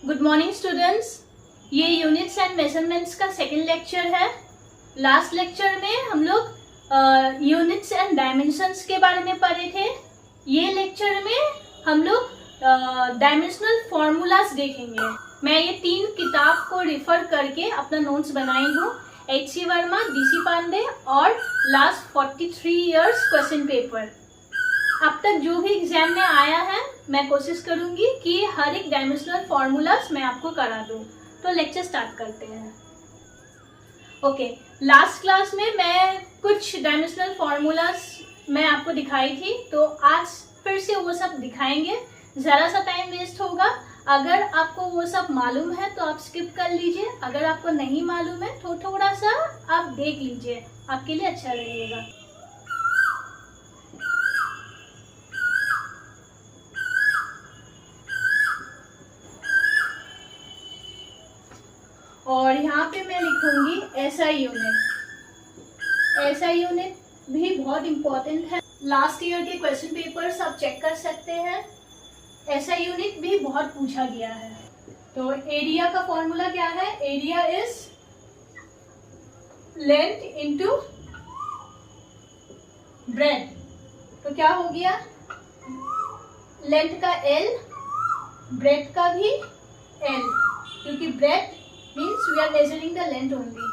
Good morning students. ये units and measurements का second lecture है। लास्ट लेक्चर में हम लोग यूनिट्स एंड डायमेंशंस के बारे में पढ़े थे। ये लेक्चर में हम लोग डायमेंशनल फॉर्मूलाज देखेंगे। मैं ये 3 किताब को रिफर करके अपना नोट्स बनाई हूँ। H.C. वर्मा, D.C. पांडे और लास्ट 43 इयर्स क्वेश्चन पेपर। अब तक जो भी एग्जाम में आया है मैं कोशिश करूंगी कि हर एक डायमेंशनल फॉर्मूलाज मैं आपको करा दूं। तो लेक्चर स्टार्ट करते हैं। ओके, लास्ट क्लास में मैं कुछ डायमेंशनल फॉर्मूलाज मैं आपको दिखाई थी, तो आज फिर से वो सब दिखाएंगे। ज़रा सा टाइम वेस्ट होगा। अगर आपको वो सब मालूम है तो आप स्किप कर लीजिए, अगर आपको नहीं मालूम है तो थोड़ा सा आप देख लीजिए, आपके लिए अच्छा रहेगा। और यहाँ पे मैं लिखूंगी SI यूनिट। SI यूनिट भी बहुत इम्पोर्टेंट है। लास्ट ईयर के क्वेश्चन पेपर्स आप चेक कर सकते हैं। SI यूनिट भी बहुत पूछा गया है। तो एरिया का फॉर्मूला क्या है? Area is length into breadth. तो क्या हो गया? लेंथ का L, ब्रेथ का भी L, क्योंकि breadth means we are measuring the length only.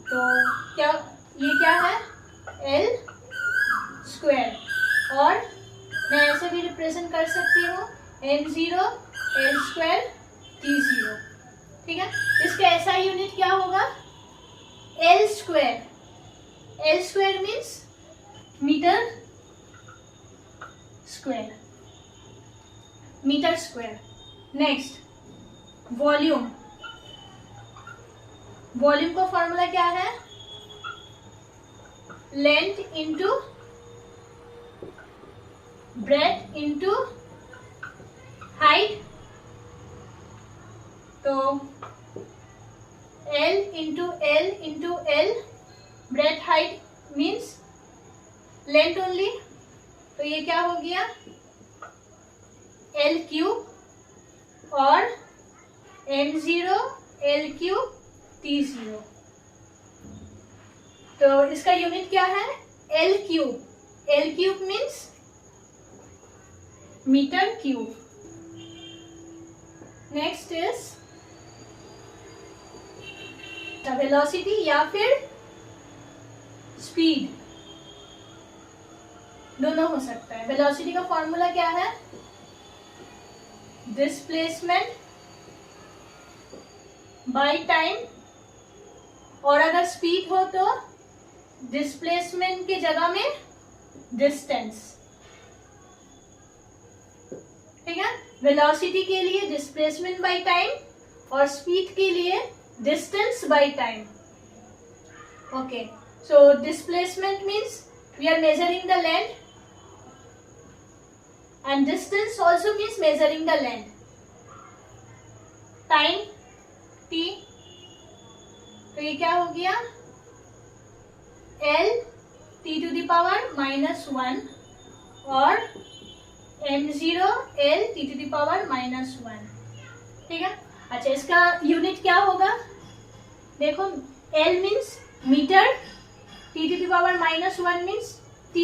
तो क्या ये क्या है? L square. और मैं ऐसे भी रिप्रेजेंट कर सकती हूँ M0 L स्क्वायर T0। ठीक है, इसका SI यूनिट क्या होगा? L square. L square means metre square, metre square. Next, volume. Volume का फॉर्मूला क्या है? Length into breadth into height. तो L into L into L, breadth height means length only. तो ये क्या हो गया? L क्यूब और M0 L क्यूब T0। तो इसका यूनिट क्या है? L cube. L cube means metre cube. Next is velocity या फिर स्पीड, दोनों हो सकता है। वेलोसिटी का फॉर्मूला क्या है? Displacement by time. और अगर स्पीड हो तो डिस्प्लेसमेंट की जगह में डिस्टेंस। ठीक है, वेलोसिटी के लिए डिस्प्लेसमेंट बाय टाइम और स्पीड के लिए distance by time. Okay, so displacement means we are measuring the length and distance also means measuring the length. Time t, तो ये क्या हो गया? L t to the power -1 और M0 L t to the power -1। ठीक है, अच्छा इसका यूनिट क्या होगा? देखो, L means metre, t to the power -1 means t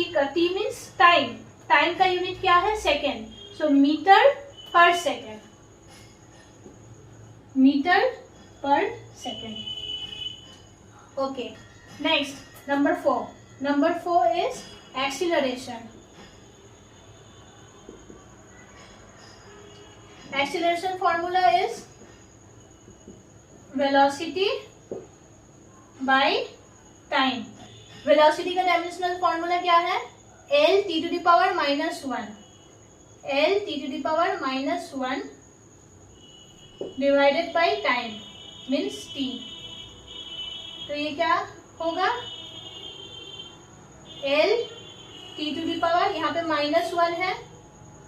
means time. Time का यूनिट क्या है? Second. So metre per second, metre per second. Okay, next number 4। Number 4 is acceleration. Acceleration formula is velocity by time. Velocity का dimensional formula क्या है? L t to the power -1, L t to the power -1 divided by time means t। तो ये क्या होगा? L t to the power, यहाँ पे -1 है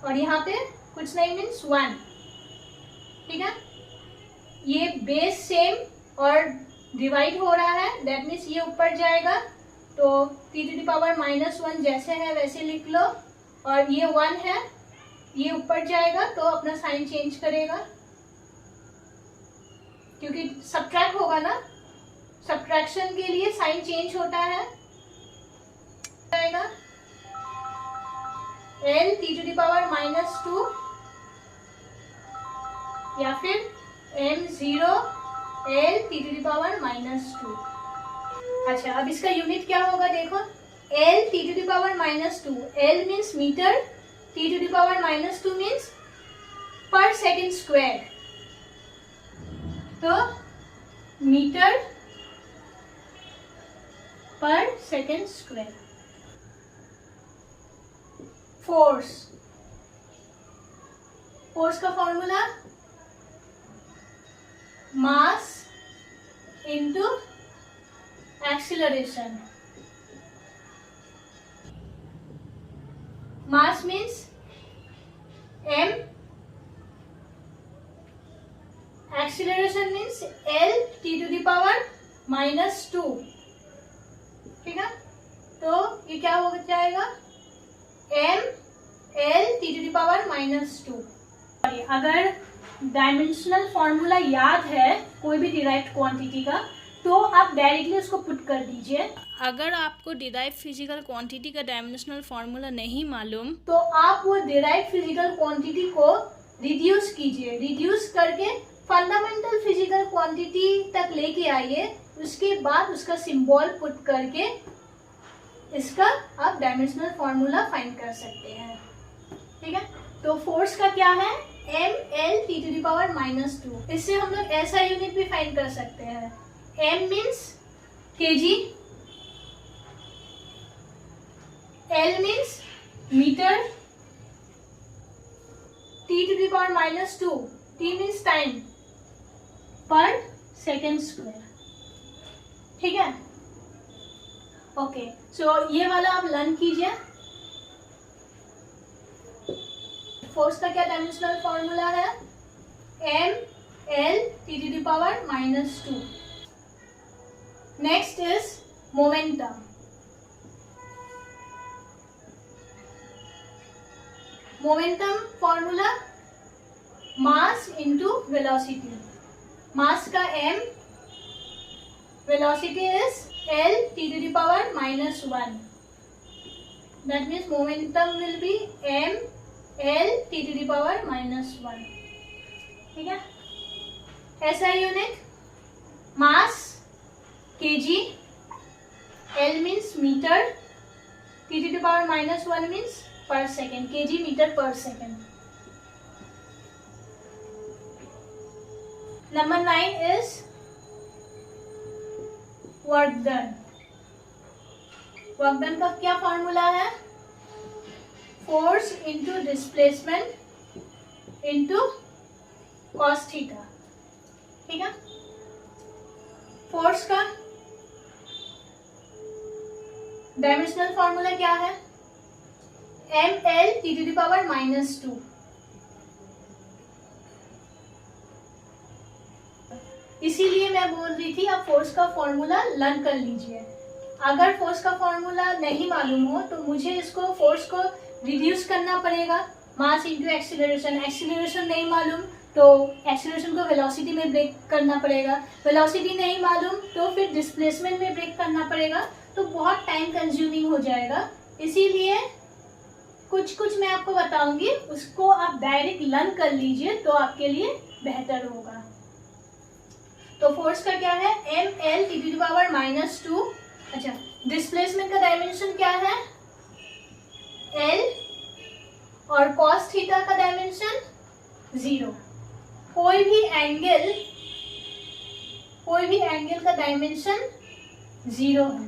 और यहाँ पे कुछ नहीं मीन्स 1। ठीक है, ये बेस सेम और डिवाइड हो रहा है, दैट मीन्स ये ऊपर जाएगा। तो t to the power -1 जैसे है वैसे लिख लो, और ये 1 है, ये ऊपर जाएगा तो अपना साइन चेंज करेगा। क्योंकि सब्ट्रैक्ट होगा ना, सब्ट्रैक्शन के लिए साइन चेंज होता है, आएगा L t to the power -2 या फिर m0 L t to the power -2। अच्छा, अब इसका यूनिट क्या होगा देखो, L t to the power -2, L means metre, t to the power -2 means per second square, तो metre per second square. Force, force का formula mass into acceleration. Mass means m, acceleration means L t to the power -2, ठीक है। तो ये क्या हो जाएगा, m L t to the power -2। अगर डायमेंशनल फॉर्मूला याद है कोई भी डिराइव्ड क्वांटिटी का, तो आप डायरेक्टली उसको पुट कर दीजिए। अगर आपको डिराइव फिजिकल क्वांटिटी का डायमेंशनल फॉर्मूला नहीं मालूम, तो आप वो डिराइव फिजिकल क्वांटिटी को रिड्यूस कीजिए, रिड्यूस करके फंडामेंटल फिजिकल क्वांटिटी तक लेके आइए, उसके बाद उसका सिंबल पुट करके इसका आप डायमेंशनल फॉर्मूला फाइंड कर सकते हैं, ठीक है। तो फोर्स का क्या है, m L t to the power -2। इससे हम लोग ऐसा यूनिट भी फाइंड कर सकते हैं, m means kg, L means metre, t to the power -2, t means time, per second square, ठीक है। ओके, सो ये वाला आप लर्न कीजिए। फोर्स का क्या डायमेंशनल फॉर्मूला है, m L t to the power -2। Next is momentum. Momentum formula mass into velocity. Mass का m, velocity is L t to the power -1। That means momentum will be m L t to the power -1, ठीक है। ऐसा unit mass kg, L means metre, t to the power -1 means per second, kg metre per second. Number 9 is work done. Work done का क्या formula है, force into displacement into cos theta, ठीक है। Force का dimensional formula क्या है, m L t to the power -2। इसीलिए मैं बोल रही थी आप फोर्स का फॉर्मूला लर्न कर लीजिए। अगर फोर्स का फॉर्मूला नहीं मालूम हो तो मुझे इसको फोर्स को रिड्यूस करना पड़ेगा, मास इंटू एक्सीलरेशन। एक्सीलरेशन नहीं मालूम तो एक्सीलरेशन को वेलोसिटी में ब्रेक करना पड़ेगा, वेलोसिटी नहीं मालूम तो फिर डिस्प्लेसमेंट में ब्रेक करना पड़ेगा, तो बहुत टाइम कंज्यूमिंग हो जाएगा। इसीलिए कुछ मैं आपको बताऊंगी, उसको आप डायरेक्ट लर्न कर लीजिए तो आपके लिए बेहतर होगा। तो फोर्स का क्या है, m L t to the power -2। अच्छा, डिस्प्लेसमेंट का डायमेंशन क्या है, L, और cos थीटा का डायमेंशन 0। कोई भी एंगल का डायमेंशन 0 है,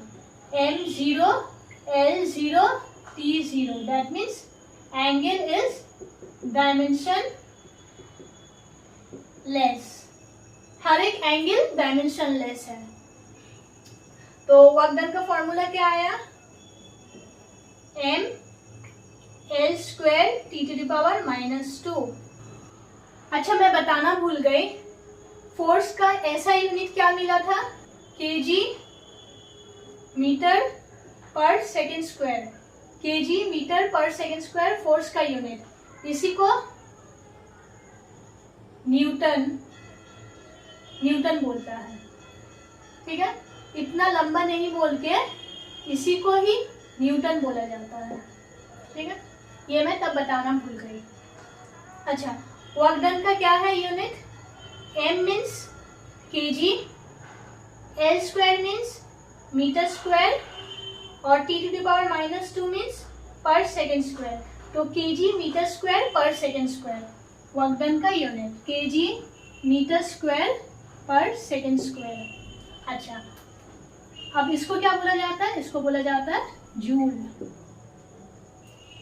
m0 L0 T0। That means angle is dimensionless, हर एक एंगल डायमेंशन लेस है। तो वर्क डन का फॉर्मूला क्या आया, m L² t to the power -2। अच्छा, मैं बताना भूल गई, फोर्स का ऐसा यूनिट क्या मिला था, kg metre per second square, kg metre per second square force का यूनिट। इसी को न्यूटन न्यूटन बोलता है। ठीक है, इतना लंबा नहीं बोल के इसी को ही न्यूटन बोला जाता है। ठीक है, ये मैं तब बताना भूल गई। अच्छा, वर्क डन का क्या है unit? m means kg, l square means metre square और t⁻⁻² means per second square. तो kg metre square per second square work done का unit, kg metre square per second square. अच्छा, अब इसको क्या बोला जाता है? इसको बोला जाता है जूल।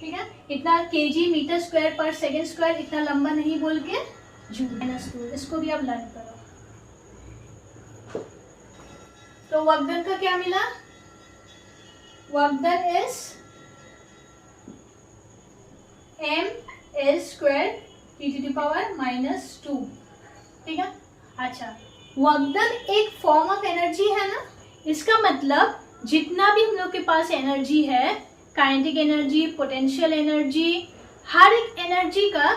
ठीक है, इतना kg metre square per second square इतना लंबा नहीं बोल के जूल -2, इसको भी आप लर्न करो। तो वर्क डन का क्या मिला? Work done is ml square t⁻²। ठीक है, अच्छा, वर्क डन एक फॉर्म ऑफ एनर्जी है ना। इसका मतलब जितना भी हम लोग के पास एनर्जी है, काइनेटिक एनर्जी, पोटेंशियल एनर्जी, हर एक एनर्जी का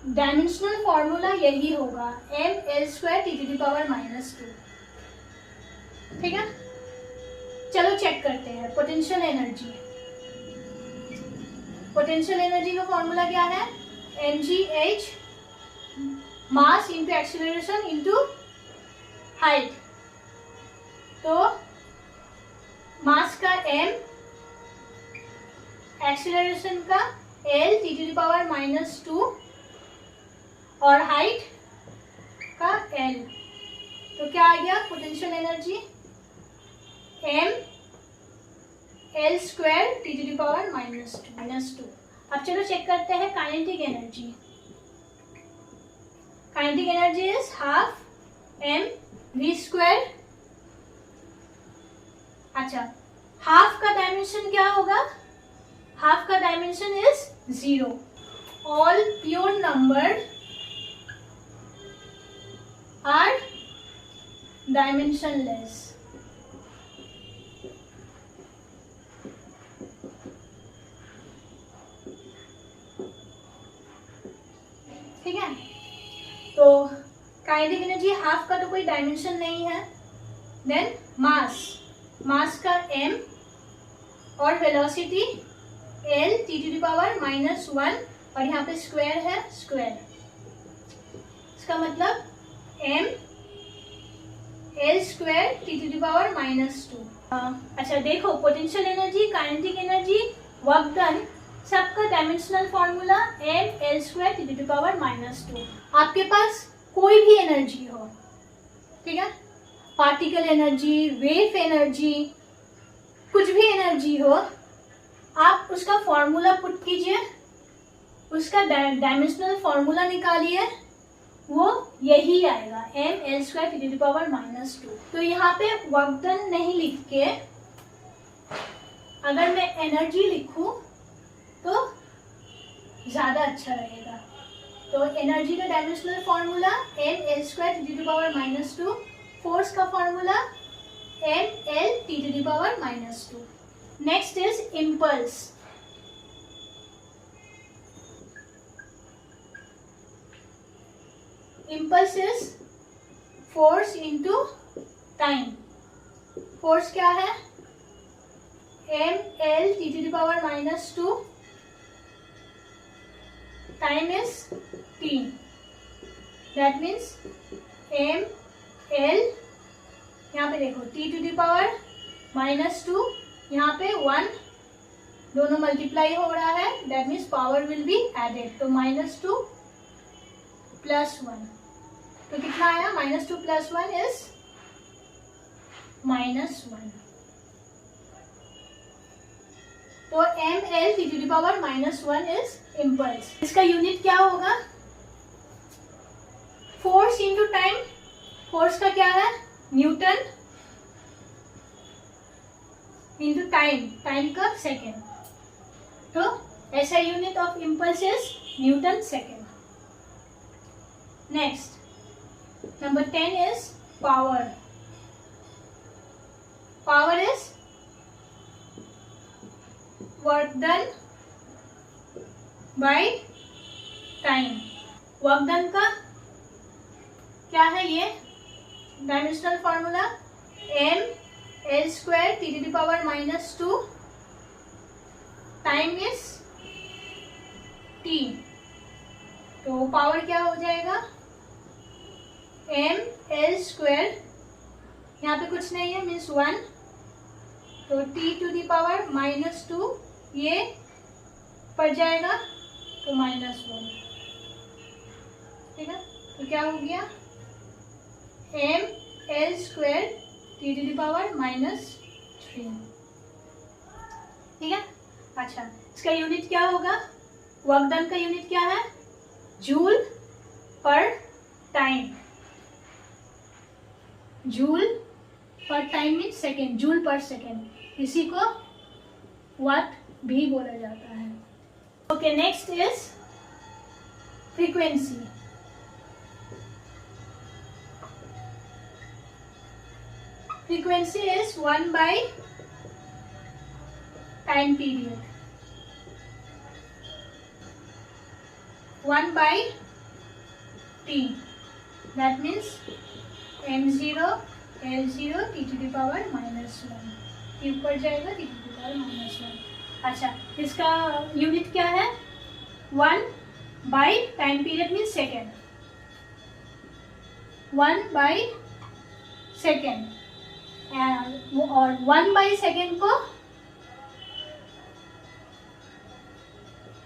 डायमेंशनल फॉर्मूला यही होगा, ml² t⁻²। ठीक है, चलो चेक करते हैं पोटेंशियल एनर्जी। पोटेंशियल एनर्जी का फॉर्मूला क्या है? mgh मास इंटू एक्सीलरेशन इंटू हाइट। तो मास का m, एक्सीलरेशन का l t⁻² और हाइट का l। तो क्या आ गया potential energy? ml square t⁻²। अब चलो चेक करते हैं kinetic energy. Kinetic energy is half mv²। अच्छा, हाफ का डायमेंशन क्या होगा? हाफ का dimension is 0। All pure number are dimensionless. ठीक है, तो काइनेटिक एनर्जी हाफ का तो कोई डायमेंशन नहीं है। देन मास का m और वेलोसिटी l t⁻⁻1 और यहाँ पे स्क्वायर है स्क्वायर। इसका मतलब m l स्क्वायर t⁻²। अच्छा देखो, potential energy, kinetic energy, work done, सबका डायमेंशनल फॉर्मूला ml² t⁻²। आपके पास कोई भी एनर्जी हो, ठीक है, पार्टिकल एनर्जी, वेव एनर्जी, कुछ भी एनर्जी हो, आप उसका फॉर्मूला पुट कीजिए, उसका डायमेंशनल फॉर्मूला निकालिए, वो यही आएगा ml² t⁻²। तो यहाँ पे वर्क डन नहीं लिख के अगर मैं एनर्जी लिखूं तो ज्यादा अच्छा रहेगा। तो एनर्जी का dimensional formula ml² t⁻², force का formula ml t⁻²। Next is impulse. Impulse is force into time. Force क्या है? ml t⁻², time is t। That means ml, यहाँ पे देखो t⁻², यहाँ पे 1, दोनों मल्टीप्लाई हो रहा है, that means power will be added. तो -2 +1, तो कितना आया? -2 + 1 इज -1। तो ml t⁻⁻1 इज इम्पल्स। इसका यूनिट क्या होगा? Force into time. फोर्स का क्या है? न्यूटन इंटू टाइम, टाइम का सेकेंड। तो ऐसा unit of impulse is Newton second. Next number 10 is power. Power is work done by time. Work done का क्या है? ये dimensional formula ml² (10⁻²) time is t, तो पावर क्या हो जाएगा ml², यहाँ पे कुछ नहीं है मीन्स 1, तो t⁻², ये पड़ जाएगा तो -1, ठीक है। तो क्या हो गया ml² (10⁻³ ठीक है। अच्छा, इसका यूनिट क्या होगा, वर्क डन का यूनिट क्या है, जूल पर टाइम। जूल पर टाइम मीन सेकेंड, जूल पर सेकेंड, इसी को वाट भी बोला जाता है। Okay, next is frequency. Frequency is 1 by time period, 1 by t, that means m0 l0 t⁻⁻1, t ऊपर जाएगा t⁻⁻1। अच्छा, इसका यूनिट क्या है, 1 by time period means second, 1 by second, और 1 by सेकेंड को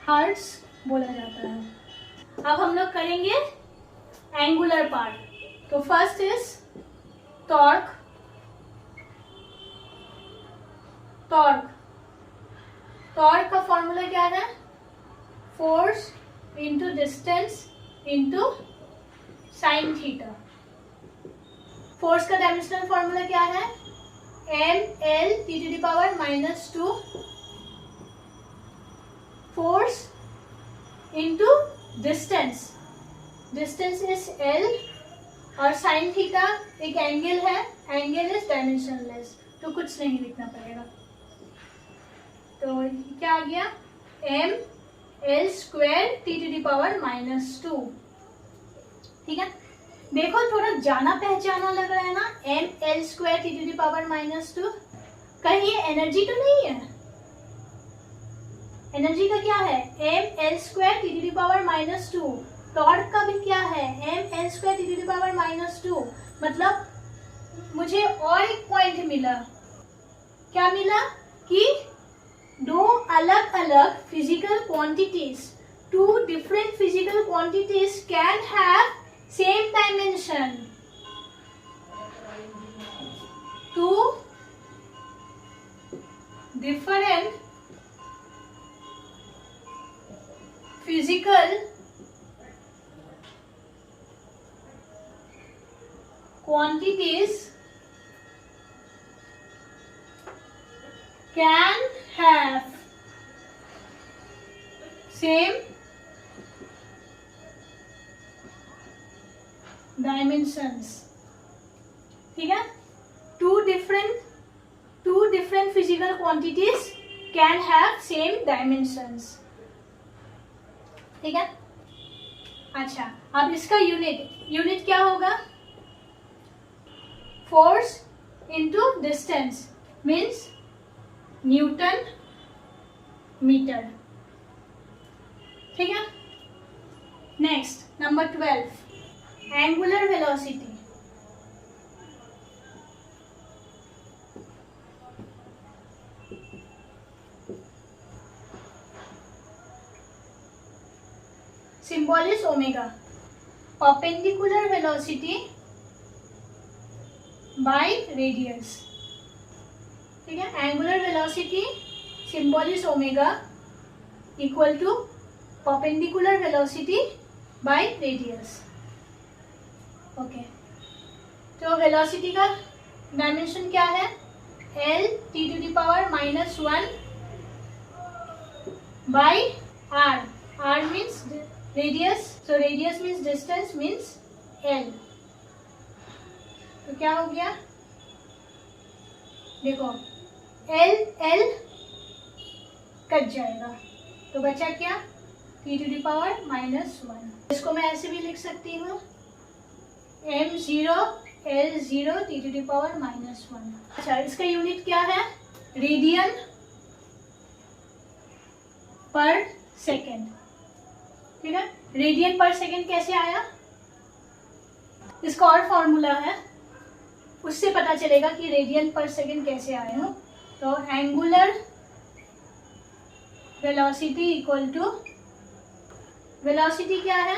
हर्ट्ज बोला जाता है। अब हम लोग करेंगे एंगुलर पार्ट। तो फर्स्ट इज टॉर्क। टॉर्क का फॉर्मूला क्या है, force into distance into sine theta. Force का डायमेंशनल फॉर्मूला क्या है, ml (10⁻²) force into distance, distance is l, और साइन थीटा एक एंगल है, एंगल इज डायमेंशनलेस, तो कुछ नहीं लिखना पड़ेगा। तो क्या आ गया, ml² (10⁻²) ठीक है। देखो थोड़ा जाना पहचाना लग रहा है ना, ml² (10⁻²), कहीं ये एनर्जी तो नहीं है, एनर्जी का क्या है ml² (10⁻²), टॉर्क का भी क्या है ml² (10⁻²), मतलब मुझे और एक पॉइंट मिला, क्या मिला कि दो अलग अलग physical quantities, two different physical quantities can have same dimension, two different physical quantities can have same dimensions, ठीक है। Two different physical quantities can have same dimensions, ठीक है। अच्छा, अब इसका यूनिट क्या होगा, force into distance means newton metre, ठीक है। Next number 12, angular velocity. Symbol is omega, perpendicular velocity by radius, ठीक है। Angular velocity symbol is omega equal to perpendicular velocity by radius, okay. तो वेलोसिटी का dimension क्या है, l (t⁻⁻1) by r, r means radius, so radius means distance means l। तो क्या हो गया, देखो l कट जाएगा तो बचा क्या, t⁻⁻1। इसको मैं ऐसे भी लिख सकती हूँ m0 L0 T⁻⁻1। अच्छा, इसका यूनिट क्या है? रेडियन पर सेकेंड। ठीक है, रेडियन पर सेकेंड कैसे आया? इसका और फॉर्मूला है, उससे पता चलेगा कि रेडियन पर सेकेंड कैसे आया। तो angular velocity equal to, velocity क्या है?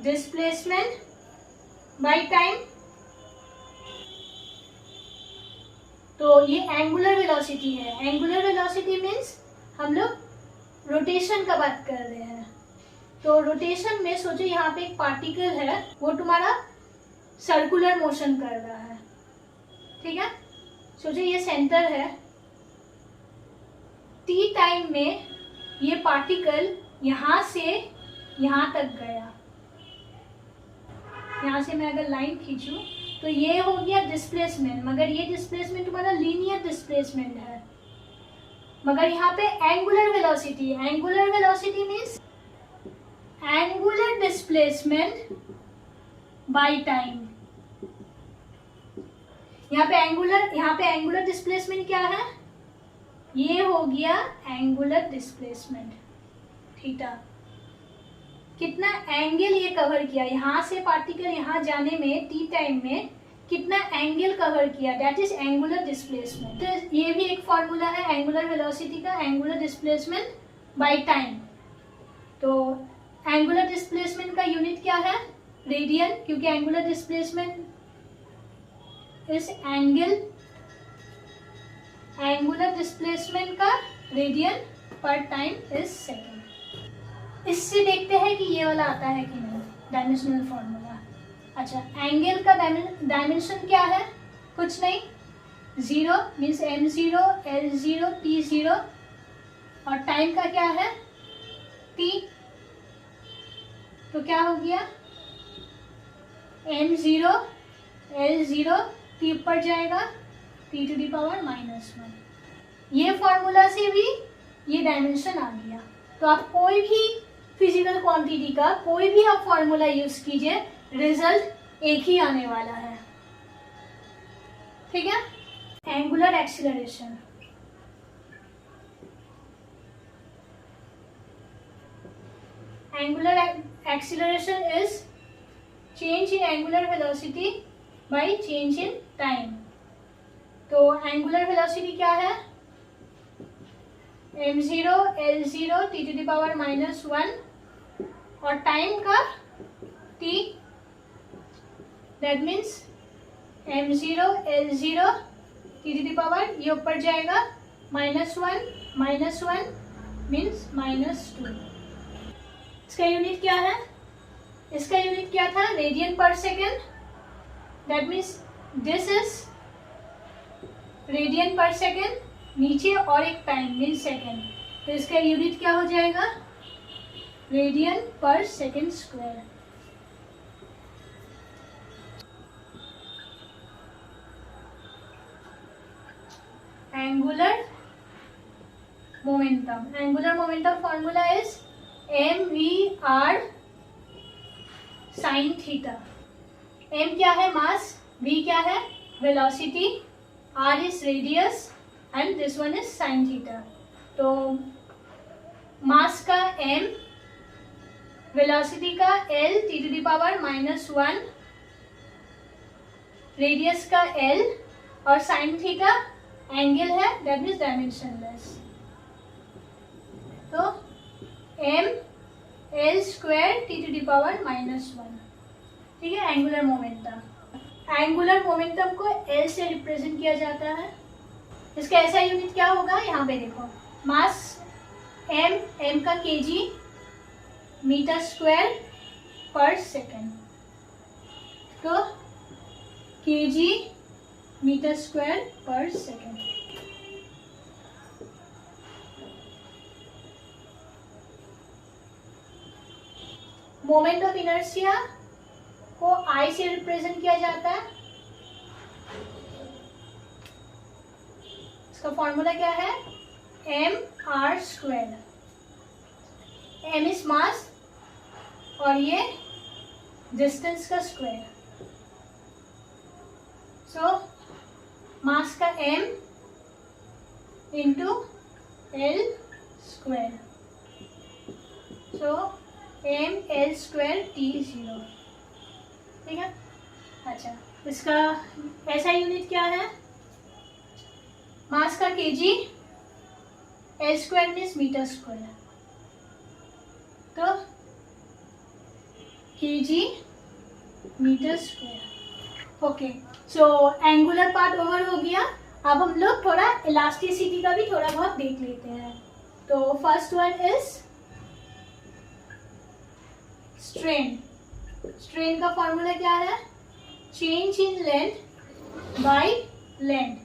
Displacement by time. तो ये एंगुलर वेलोसिटी है। एंगुलर वेलोसिटी मीन्स हम लोग रोटेशन का बात कर रहे हैं। तो रोटेशन में सोचो यहाँ पे एक पार्टिकल है, वो तुम्हारा सर्कुलर मोशन कर रहा है। ठीक है, सोचो ये सेंटर है, टी टाइम में ये पार्टिकल यहाँ से यहाँ तक गया। यहाँ से मैं अगर लाइन खींचूं तो ये हो गया डिस्प्लेसमेंट, मगर ये डिस्प्लेसमेंट तुम्हारा लीनियर डिस्प्लेसमेंट है। मगर यहाँ पे angular velocity, angular velocity means angular displacement by time. यहाँ पे एंगुलर डिस्प्लेसमेंट क्या है? ये हो गया एंगुलर डिस्प्लेसमेंट थीटा। कितना एंगल ये कवर किया, यहाँ से पार्टिकल यहाँ जाने में टी टाइम में कितना एंगल कवर किया, दैट इज एंगुलर डिस्प्लेसमेंट। तो ये भी एक फॉर्मूला है एंगुलर वेलोसिटी का, एंगुलर डिस्प्लेसमेंट बाय टाइम। तो एंगुलर डिस्प्लेसमेंट का यूनिट क्या है? रेडियन, क्योंकि एंगुलर डिस्प्लेसमेंट इस एंगुलर डिस्प्लेसमेंट का रेडियन पर टाइम इज सेकेंड। इससे देखते हैं कि ये वाला आता है कि नहीं, डायमेंशनल फॉर्मूला। अच्छा, एंगल का डायमेंशन क्या है? कुछ नहीं, 0 मीन्स m0 L0 T0, और टाइम का क्या है? t। तो क्या हो गया? m0 L0 t ऊपर जाएगा T⁻⁻1। ये फॉर्मूला से भी ये डायमेंशन आ गया। तो आप कोई भी फिजिकल क्वांटिटी का कोई भी आप फॉर्मूला यूज कीजिए, रिजल्ट एक ही आने वाला है। ठीक है, angular acceleration. Angular acceleration is change in angular velocity by change in time. तो एंगुलर वेलोसिटी क्या है? m0 L0 T⁻⁻1 और टाइम का t, that means m0 L0 T⁻, ये ऊपर जाएगा -1 मीन्स -2। इसका यूनिट क्या है? इसका यूनिट क्या था? रेडियन पर second, that means this is radian पर सेकेंड, नीचे और एक टाइम मिल सेकेंड। तो इसका यूनिट क्या हो जाएगा? रेडियन पर second square. Angular momentum, angular momentum formula is mv/r sin theta. m क्या है? मास, v क्या है? Velocity, r is radius and this one is sin theta. तो मास का m, वेलोसिटी का l T⁻⁻1, रेडियस का l, और sin थीटा एंगल है, दैट मीन्स डायमेंशनलेस। तो m L² T⁻⁻1। ठीक है, एंगुलर मोमेंटम। एंगुलर मोमेंटम को L से रिप्रेजेंट किया जाता है। इसका ऐसा यूनिट क्या होगा? यहाँ पे देखो, मास m का kg metre square per second. तो kg metre square per second. Moment of inertia को I से रिप्रेजेंट किया जाता है। इसका फॉर्मूला क्या है? mr²। m इज मास और ये डिस्टेंस का स्क्वायर। सो मास का m इंटू l स्क्वायर। सो m l स्क्वायर t0। ठीक है। अच्छा, इसका ऐसा यूनिट क्या है? मास का kg, l square means metre square, तो kg metre square. Okay, so angular part over हो गया। अब हम लोग थोड़ा इलास्टिसिटी का भी थोड़ा बहुत देख लेते हैं। तो first one is strain. Strain का फॉर्मूला क्या है? Change in length by length.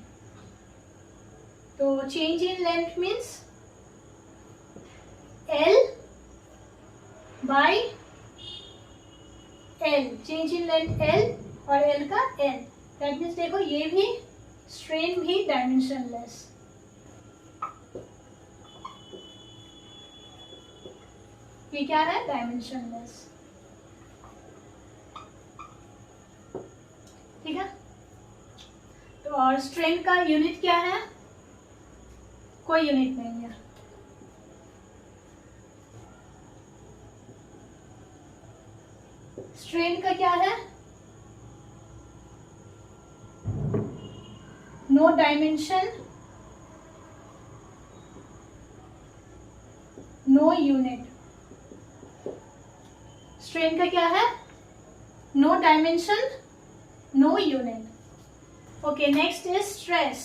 तो change in length means L by L, change in length L और L का L। दैट मीन्स देखो ये भी स्ट्रेन भी डायमेंशनलेस। ये क्या है? डायमेंशनलेस। ठीक है। तो और स्ट्रेन का यूनिट क्या है? कोई यूनिट नहीं है। स्ट्रेन का क्या है? No dimension, no unit. Strain का क्या है? No dimension, no unit. Okay, next is stress.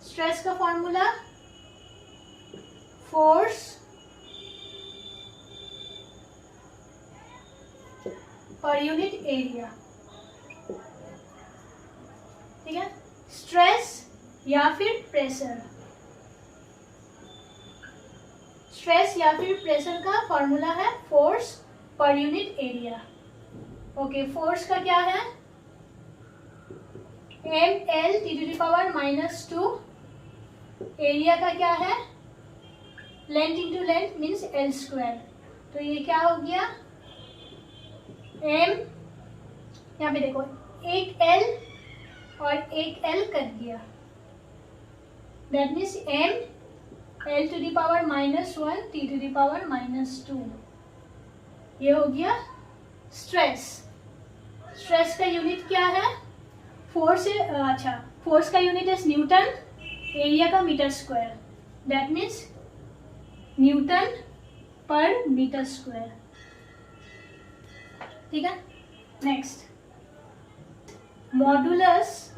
Stress का फॉर्मूला फोर्स पर यूनिट एरिया। ठीक है। स्ट्रेस या फिर प्रेशर, स्ट्रेस या फिर प्रेशर का फॉर्मूला है फोर्स पर यूनिट एरिया। ओके, फोर्स का क्या है? ml (10⁻²। एरिया का क्या है? Length into length means l square. तो ये क्या हो गया? m, यहाँ पे देखो एक l और एक l कट गया। That means m l⁻⁻1 t⁻²। ये हो गया स्ट्रेस। स्ट्रेस का यूनिट क्या है? फोर्स। अच्छा, फोर्स का यूनिट इज न्यूटन, एरिया का metre square. That means newton per metre square. ठीक है। Next, modulus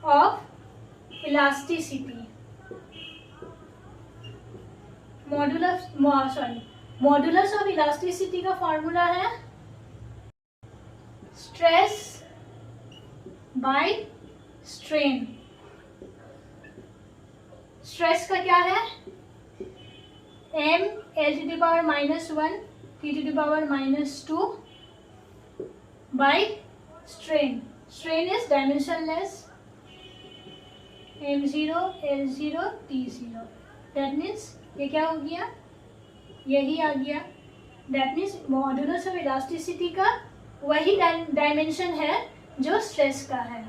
of elasticity. Modulus of elasticity का फॉर्मूला है स्ट्रेस बाय स्ट्रेन। स्ट्रेस का क्या है? m l⁻⁻1 t⁻⁻² by strain. Strain is dimensionless, m0 l0 t0। That means ये क्या हो गया? यही आ गया। That means modulus of elasticity का वही डायमेंशन है जो स्ट्रेस का है,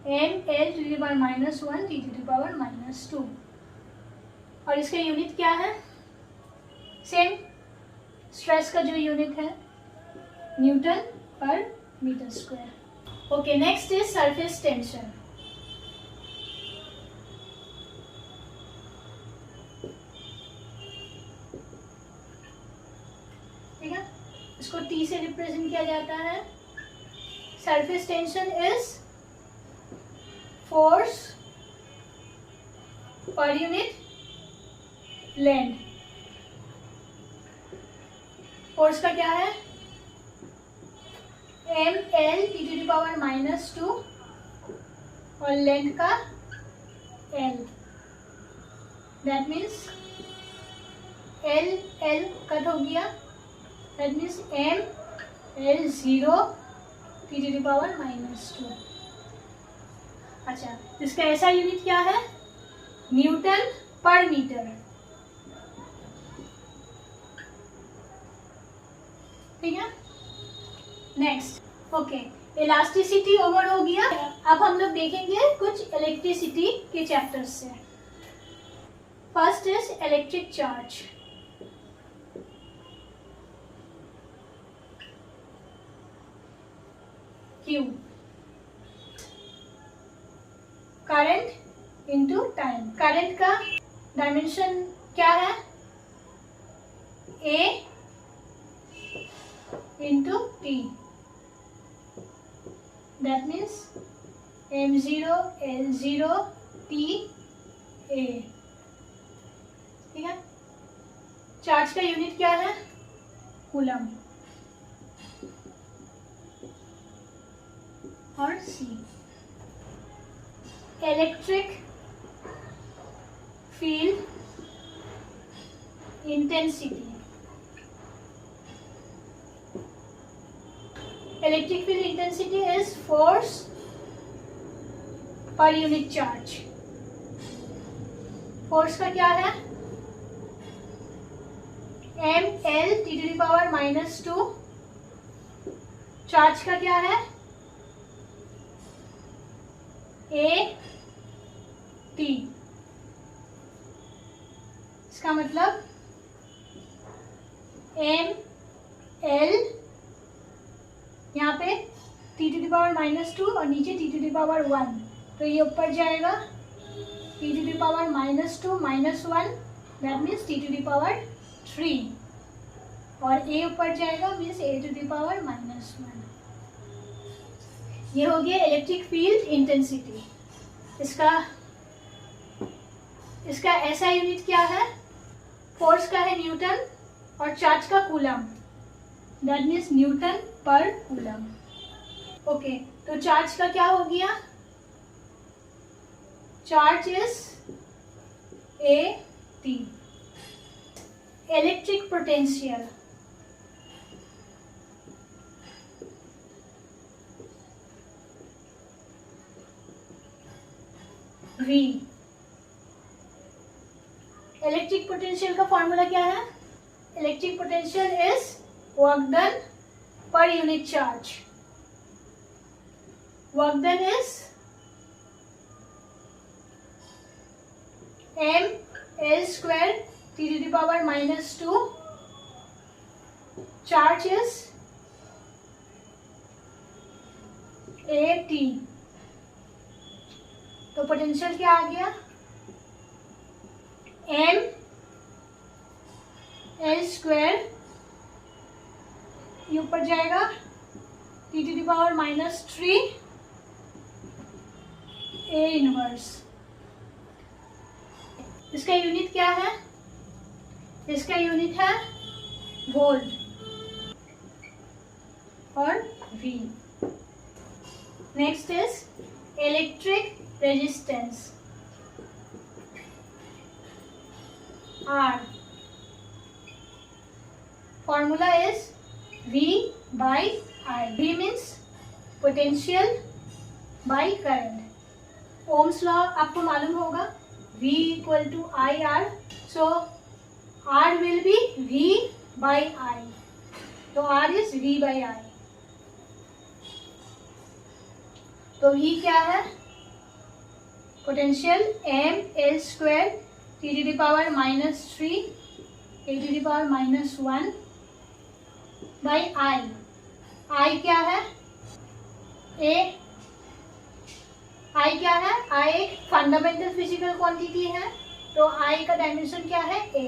m l⁻⁻1 t⁻⁻²। और इसका यूनिट क्या है? सेम स्ट्रेस का जो यूनिट है newton per metre square. Okay, next is surface tension. ठीक है, इसको T से रिप्रेजेंट किया जाता है। सरफेस टेंशन इज फोर्स पर यूनिट लेंथ। फोर्स का क्या है? m l t⁻⁻² और लेंथ का l। That means l l cut हो गया। That means m l0 t⁻⁻²। अच्छा, इसका ऐसा यूनिट क्या है? Newton per metre. ठीक है। नेक्स्ट, ओके, इलास्टिसिटी ओवर हो गया। अब हम लोग देखेंगे कुछ इलेक्ट्रिसिटी के चैप्टर्स से। First is electric charge. Q, current into time. Current का डायमेंशन क्या है? A into T, that means M0 L0 T A। ठीक है। चार्ज का यूनिट क्या है? कूलम और C। Electric field intensity. Electric field intensity is force per unit charge. Force का क्या है? mL(T⁻²). चार्ज का क्या है? AT। इसका मतलब mL, यहाँ पे T⁻² और नीचे T⁻1, तो ये ऊपर जाएगा T⁻² -1, दैट मीन्स T⁻3, और A ऊपर जाएगा मीन्स A⁻−1। ये हो गया इलेक्ट्रिक फील्ड इंटेंसिटी। इसका ऐसा यूनिट क्या है? फोर्स का है न्यूटन और चार्ज का कूलम, दैट मीन्स न्यूटन पर कूलम। ओके, तो चार्ज का क्या हो गया? Charge is AT। Electric potential. V। Electric potential का फॉर्मूला क्या है? Electric potential is work done पर unit charge. Work done is mL² T⁻²। Charge is AT। तो पोटेंशियल क्या आ गया? mL², ये ऊपर जाएगा T⁻³ A इनवर्स। इसका यूनिट क्या है? इसका यूनिट है वोल्ट और V। Next is electric resistance R। Formula is V/I। V means potential by current. Ohm's law आपको मालूम होगा, V = IR, so R will be V/I, तो R is V/I। तो V क्या है? Potential mL² T⁻³ A⁻−1 by I। I क्या है? I क्या है? I एक फंडामेंटल फिजिकल क्वांटिटी है, तो I का डायमेंशन क्या है? A।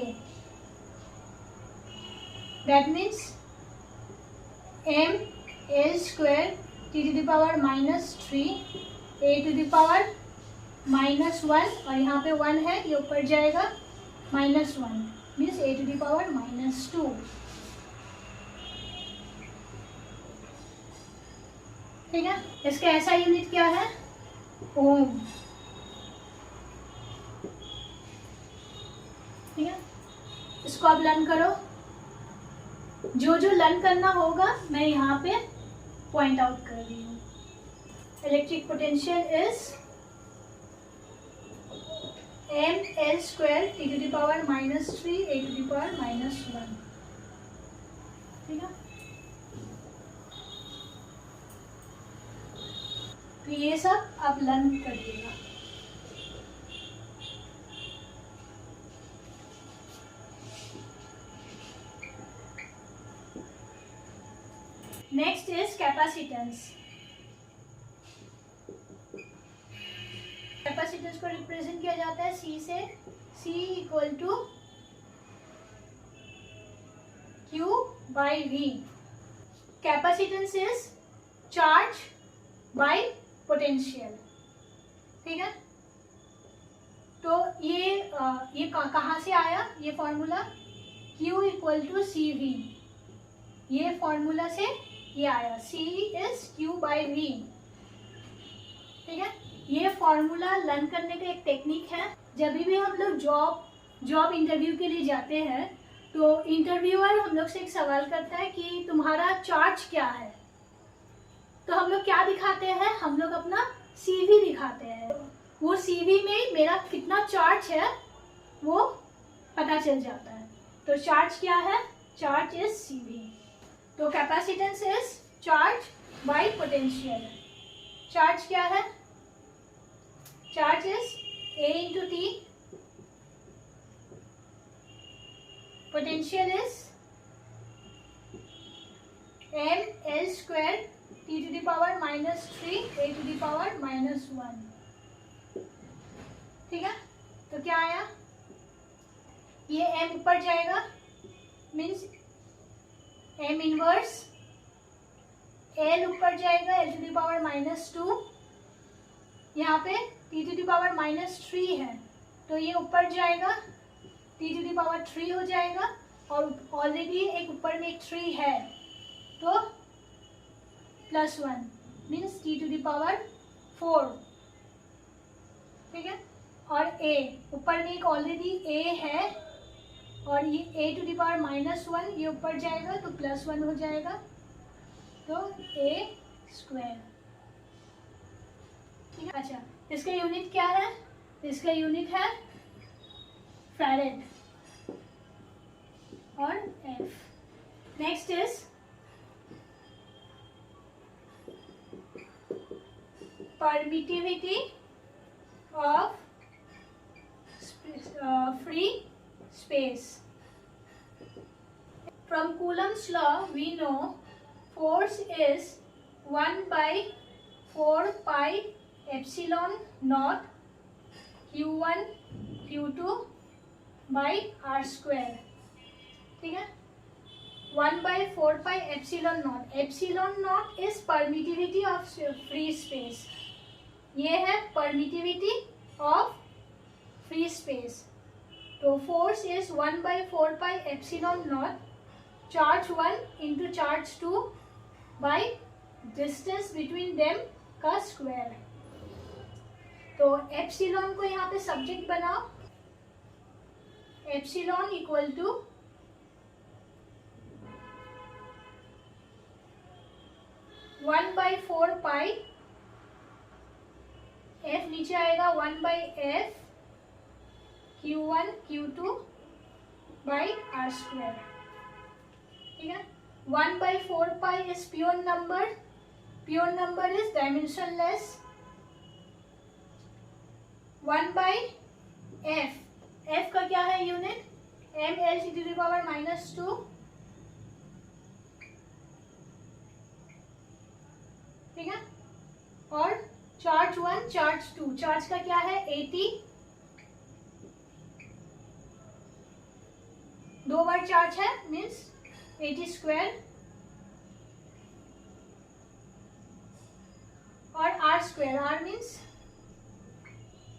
That means mL² T⁻³ A⁻−1, और यहाँ पे 1 है, ये ऊपर जाएगा -1 मीन्स A⁻²। ठीक है। इसका ऐसा यूनिट क्या है? ओम। ठीक है, इसको आप लर्न करो। जो लर्न करना होगा मैं यहाँ पे पॉइंट आउट कर रही हूँ। Electric potential is mL² T⁻³ A⁻−1। ठीक है। तो ये सब आप लर्न करिएगा। Next is capacitance. कैपेसिटेंस को रिप्रेजेंट किया जाता है C से। C equal to Q by V। Capacitance is charge by potential, ठीक है। तो ये कहाँ से आया ये formula? Q equal to CV, ये फॉर्मूला से ये आया। C is Q by V, ठीक है। ये फॉर्मूला लर्न करने का एक टेक्निक है। जब भी हम लोग जॉब इंटरव्यू के लिए जाते हैं तो इंटरव्यूअर हम लोग से एक सवाल करता है कि तुम्हारा चार्ज क्या है। तो हम लोग क्या दिखाते हैं? हम लोग अपना CV दिखाते हैं। वो CV में मेरा कितना चार्ज है वो पता चल जाता है। तो चार्ज क्या है? Charge is CV। तो capacitance is charge by potential. Charge क्या है? Charge is A into T, potential is ml square T to the power minus 3 A to the power minus 1, ठीक है। तो क्या आया? ये m ऊपर जाएगा, मीन्स m इनवर्स। l ऊपर जाएगा L to the power minus 2। यहाँ पे T to the power minus 3 है, तो ये ऊपर जाएगा, T to the power 3 हो जाएगा। और ऑलरेडी एक ऊपर में एक 3 है, तो +1 means T to the power 4, ठीक है। और A ऊपर में एक ऑलरेडी A है, और ये A to the power -1 ये ऊपर जाएगा तो +1 हो जाएगा, तो A स्क्वायर, ठीक है। अच्छा, इसका यूनिट क्या है? इसका यूनिट है फैरेड और F। Next is permittivity of free space. From Coulomb's law we know force is 1 by 4 pi epsilon naught Q1 Q2 by R square, ठीक है। 1 by 4 pi epsilon naught। epsilon naught is permittivity of free space। ये है permittivity of free space। तो force is 1 by 4 pi epsilon naught charge 1 into charge 2 by distance between them का square. तो epsilon को यहाँ पे सब्जेक्ट बनाओ। Epsilon equal to 1 by 4 pi, F नीचे आएगा 1 by F Q1 Q2 by R square, ठीक है। 1 by 4 pi is pure number, pure number is dimensionless। 1 by F, F का क्या है unit? ml to the power -2, ठीक है। और चार्ज 1 चार्ज 2, चार्ज का क्या है? 80, 2 बार चार्ज है मीन्स 80 स्क्वायर, और R square, R means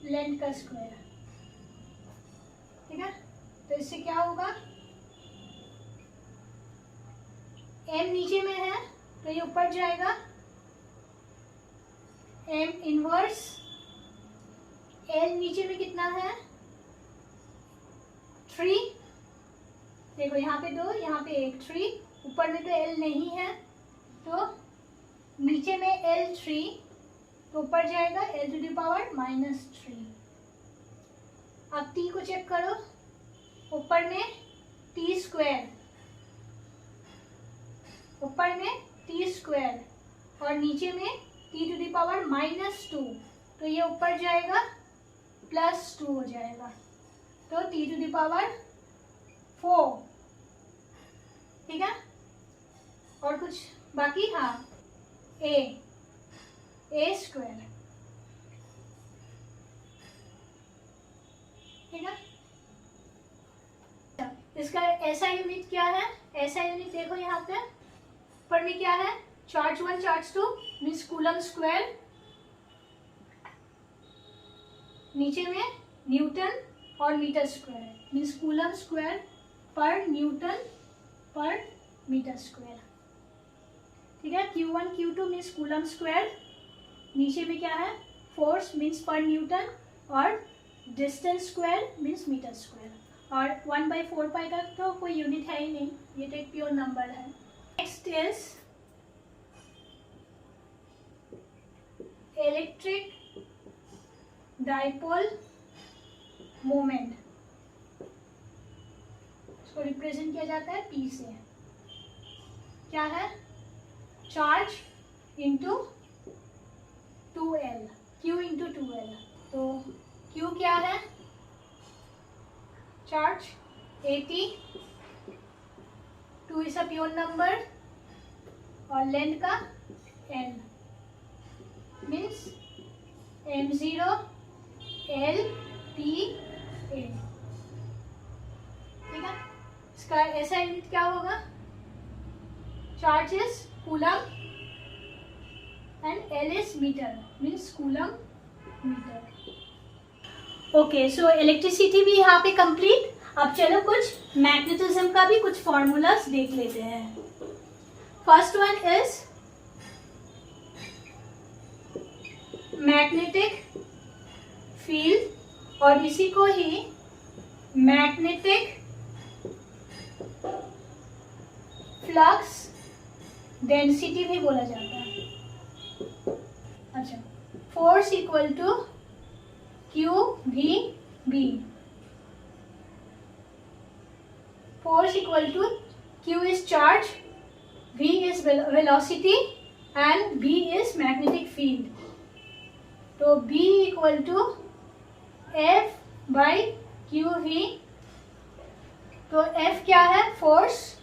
length का स्क्वायर, ठीक है। तो इससे क्या होगा? M नीचे में है तो ये ऊपर जाएगा, M इनवर्स। L नीचे में कितना है? 3, देखो यहाँ पे 2, यहाँ पे 1, 3, ऊपर में तो L नहीं है, तो नीचे में L3 तो ऊपर जाएगा L to the power -3। अब T को चेक करो, ऊपर में T स्क्वायर, ऊपर में T स्क्वायर और नीचे में -2, तो ये ऊपर जाएगा +2 हो जाएगा, तो T⁴, ठीक है। और कुछ बाकी, हाँ, a² ठीक है। इसका SI यूनिट क्या है? SI यूनिट देखो यहाँ पे ऊपर में क्या है, charge 1 charge 2 means coulomb square, नीचे में न्यूटन और metre square means coulomb square per newton per metre square, ठीक है। Q1 Q2 means coulomb square, नीचे में क्या है, फोर्स मीन्स पर न्यूटन और distance square means metre square, और 1/4 का तो कोई यूनिट है ही नहीं, ये तो एक प्योर नंबर है। Next is electric dipole moment, इसको रिप्रेजेंट किया जाता है P से, क्या है, charge into 2L, Q into 2L, तो Q क्या है, charge 80, 2 is a pure number और लेंथ का L means m0 L P A, ठीक है। इसका ऐसा यूनिट क्या होगा, charge is coulomb and L is metre means coulomb metre. Okay, so electricity भी यहाँ पे कंप्लीट। अब चलो कुछ मैग्नेटिज्म का भी कुछ फॉर्मूलाज देख लेते हैं। First one is magnetic field, और इसी को ही मैग्नेटिक फ्लक्स डेंसिटी भी बोला जाता है। अच्छा, force equal to QVB, force equal to Q is charge, V is velocity and B is magnetic field, तो B equal to F by QV, तो F क्या है, force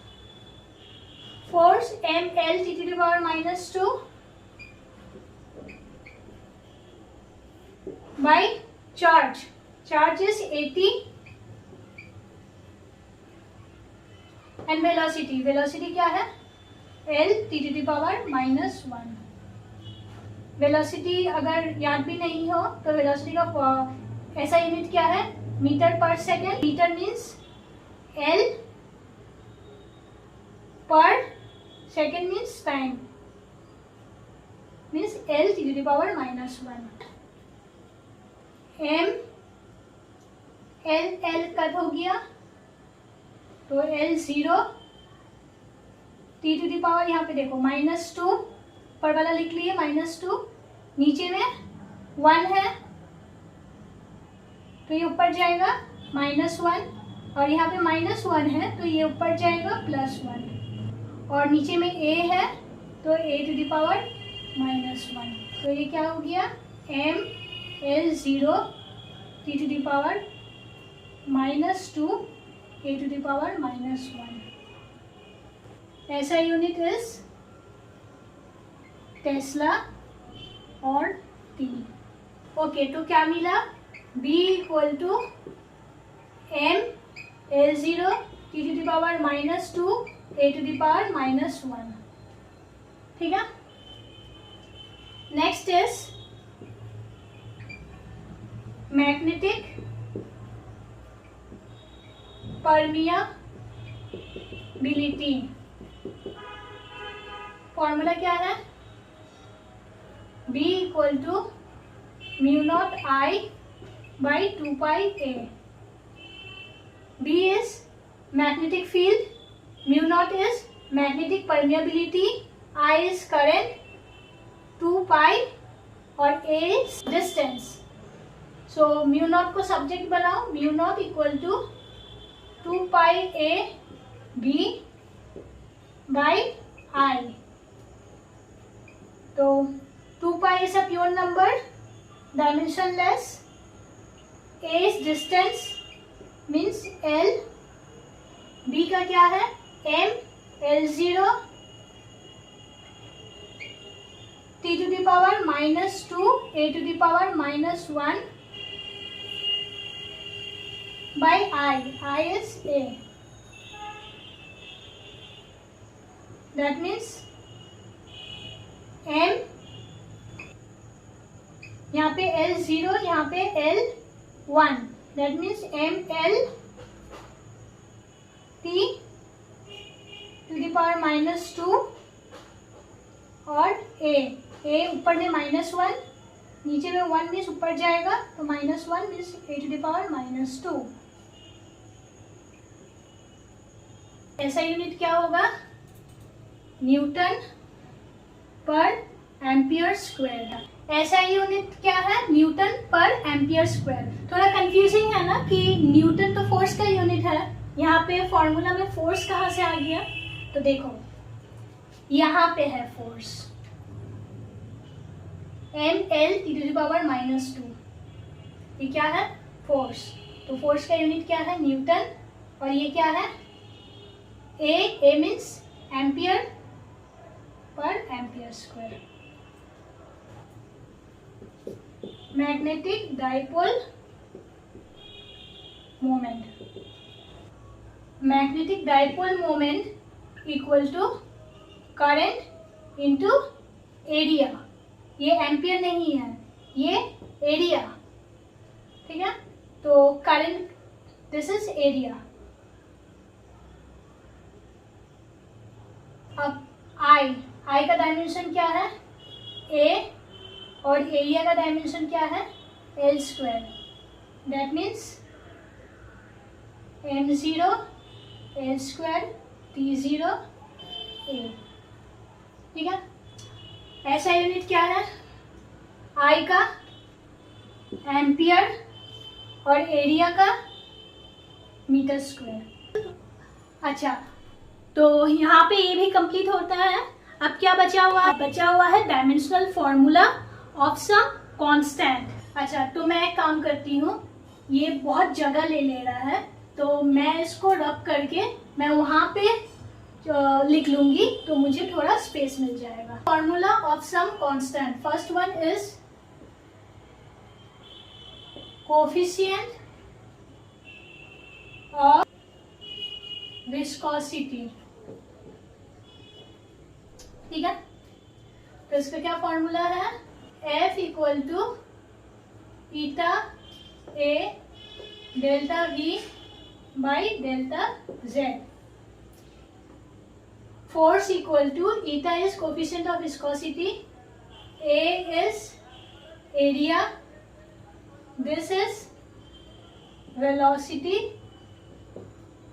mL T⁻⁻² by charge is 80 and velocity क्या है, L T⁻⁻⁻1। Velocity अगर याद भी नहीं हो तो वेलोसिटी का ऐसा यूनिट क्या है, metre per second, metre means L पर second means time means L T⁻⁻1। M L cut हो गया तो L0 T⁻, यहाँ पे देखो -2 पर वाला लिख लिए -2, नीचे में 1 है तो ये ऊपर जाएगा -1, और यहाँ पे -1 है तो ये ऊपर जाएगा +1, और नीचे में A है तो A⁻⁻1, तो ये क्या हो गया, M L0 T⁻⁻2 A⁻⁻1। ऐसा यूनिट इज टेस्ला और T। ओके, तो क्या मिला, B equal to M L0 T⁻⁻2 A⁻⁻1, ठीक है। Next is magnetic permeability. Formula क्या है, B equal to μ0I/2πa। B is magnetic field, μ0 is magnetic permeability, I is current, 2π और A is distance। सो μ0 को subject बनाओ, μ0 इक्वल टू 2πa/b/I। तो 2 pi is a pure number, dimensionless. A is distance means L. B का क्या है? M, L0, T to the power -2, A to the power -1 by I. I is A. That means M, यहाँ पे L0, यहाँ पे L1. That means M L T to the power -2 और A ऊपर में -1, नीचे में 1 मीन्स ऊपर जाएगा तो -1 means A to the power -2. ऐसा यूनिट क्या होगा? न्यूटन पर एम्पियर स्क्वायर. ऐसा यूनिट क्या है? न्यूटन पर एम्पियर स्क्वायर. थोड़ा कंफ्यूजिंग है ना कि न्यूटन तो फोर्स का यूनिट है, यहाँ पे फॉर्मूला में फोर्स कहाँ से आ गया? तो देखो यहाँ पे है force ML T to the power -2. ये क्या है? फोर्स. तो फोर्स का यूनिट क्या है? न्यूटन. और ये क्या है? A means ampere per ampere square. Magnetic dipole moment. Magnetic dipole moment equal to current into area. ये एम्पियर नहीं है, ये एरिया. ठीक है, तो करंट, दिस इज एरिया. अब आई का डायमेंशन क्या है? A. और एरिया का डायमेंशन क्या है? L². That means M0 L² T0 A. ठीक है, ऐसा यूनिट क्या है? आई का एम्पियर और एरिया का मीटर स्क्वायर. अच्छा, तो यहाँ पे ये भी कंप्लीट होता है. अब क्या बचा हुआ है? बचा हुआ है dimensional formula of some constant. अच्छा, तो मैं एक काम करती हूँ, ये बहुत जगह ले रहा है तो मैं इसको रब करके मैं वहाँ पे लिख लूंगी तो मुझे थोड़ा स्पेस मिल जाएगा. Formula of some constant. First one is coefficient of viscosity. ठीक है, तो इसका क्या फॉर्मूला है? F equal to eta A delta V by delta Z. Force equal to eta is coefficient of viscosity, A is area, this is velocity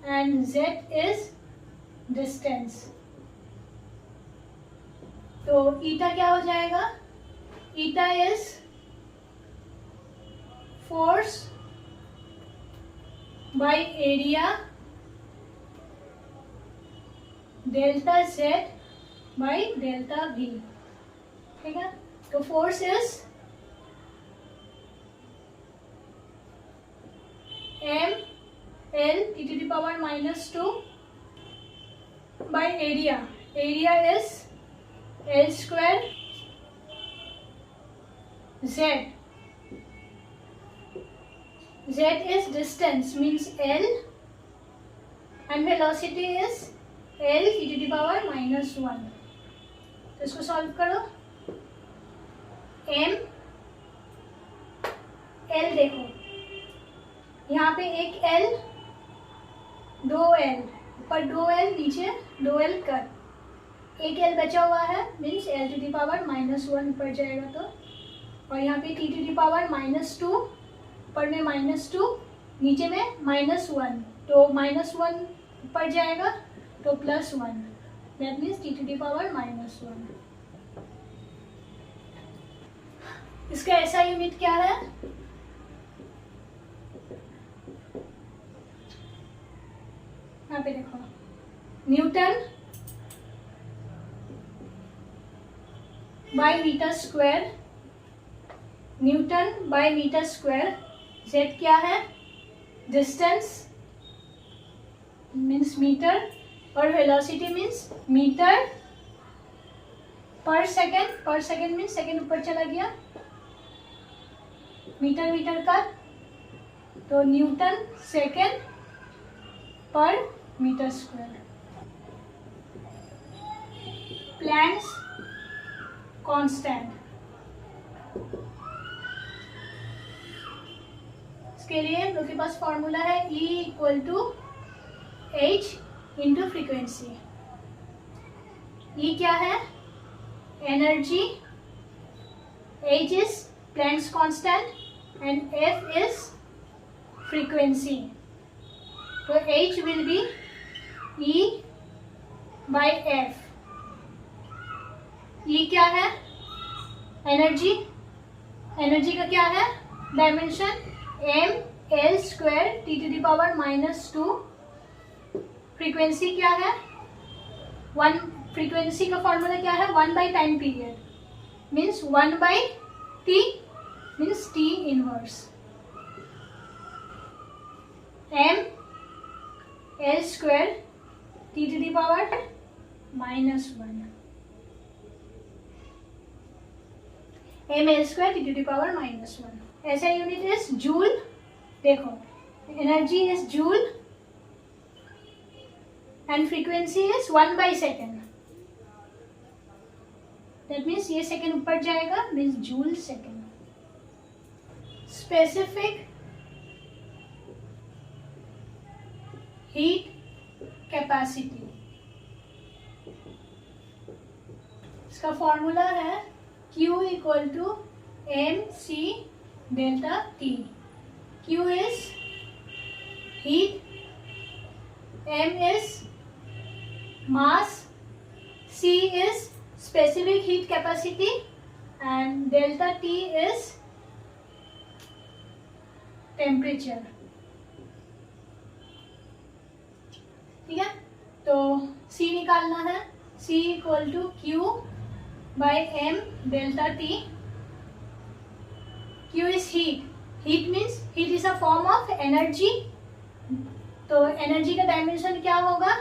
and Z is distance. तो eta क्या हो जाएगा? eta is force by area delta Z by delta V. ठीक है, तो force is M L T to the power -2 by area. Area is L² Z. Z is distance means L and velocity is L e to the power -1. तो इसको solve करो. M L देखो, यहाँ पे एक L, दो L, ऊपर 2L, नीचे 2L कर, एक L बचा हुआ है means L to the power -1 ऊपर जाएगा तो, और यहाँ पे T to the power -2, ऊपर में -2, नीचे में -1, तो -1 ऊपर जाएगा तो +1. That means T to the power -1. इसका ऐसा यूनिट क्या है? यहाँ पे देखो, newton by metre square, newton by metre square. Z क्या है? डिस्टेंस मीन्स मीटर और velocity means metre per second. Per second means second ऊपर चला गया, मीटर मीटर का, तो newton second per metre square. Planck's constant, इसके लिए हम लोग के पास फॉर्मूला है E equal to H into frequency. E क्या है? Energy, H is Planck's constant and F is frequency. तो H will be E by F। E क्या है? एनर्जी, एनर्जी का क्या है dimension? ml square T to the power -2। Frequency क्या है? वन, फ्रीक्वेंसी का फॉर्मूला क्या है? 1 by time period means 1 by T means T inverse. m l square T to the power -1, m l square T to the power -1। ऐसा unit is joule. देखो, energy is joule and frequency is 1 by second. That means ये second ऊपर जाएगा means joule second. Specific heat capacity, इसका formula है Q equal to mc delta T। Q is heat, m is mass, C is specific heat capacity and delta T is temperature। ठीक है, तो C निकालना है। C equal to Q by m delta T। Q is heat, heat means heat is a form of energy। तो energy का dimension क्या होगा?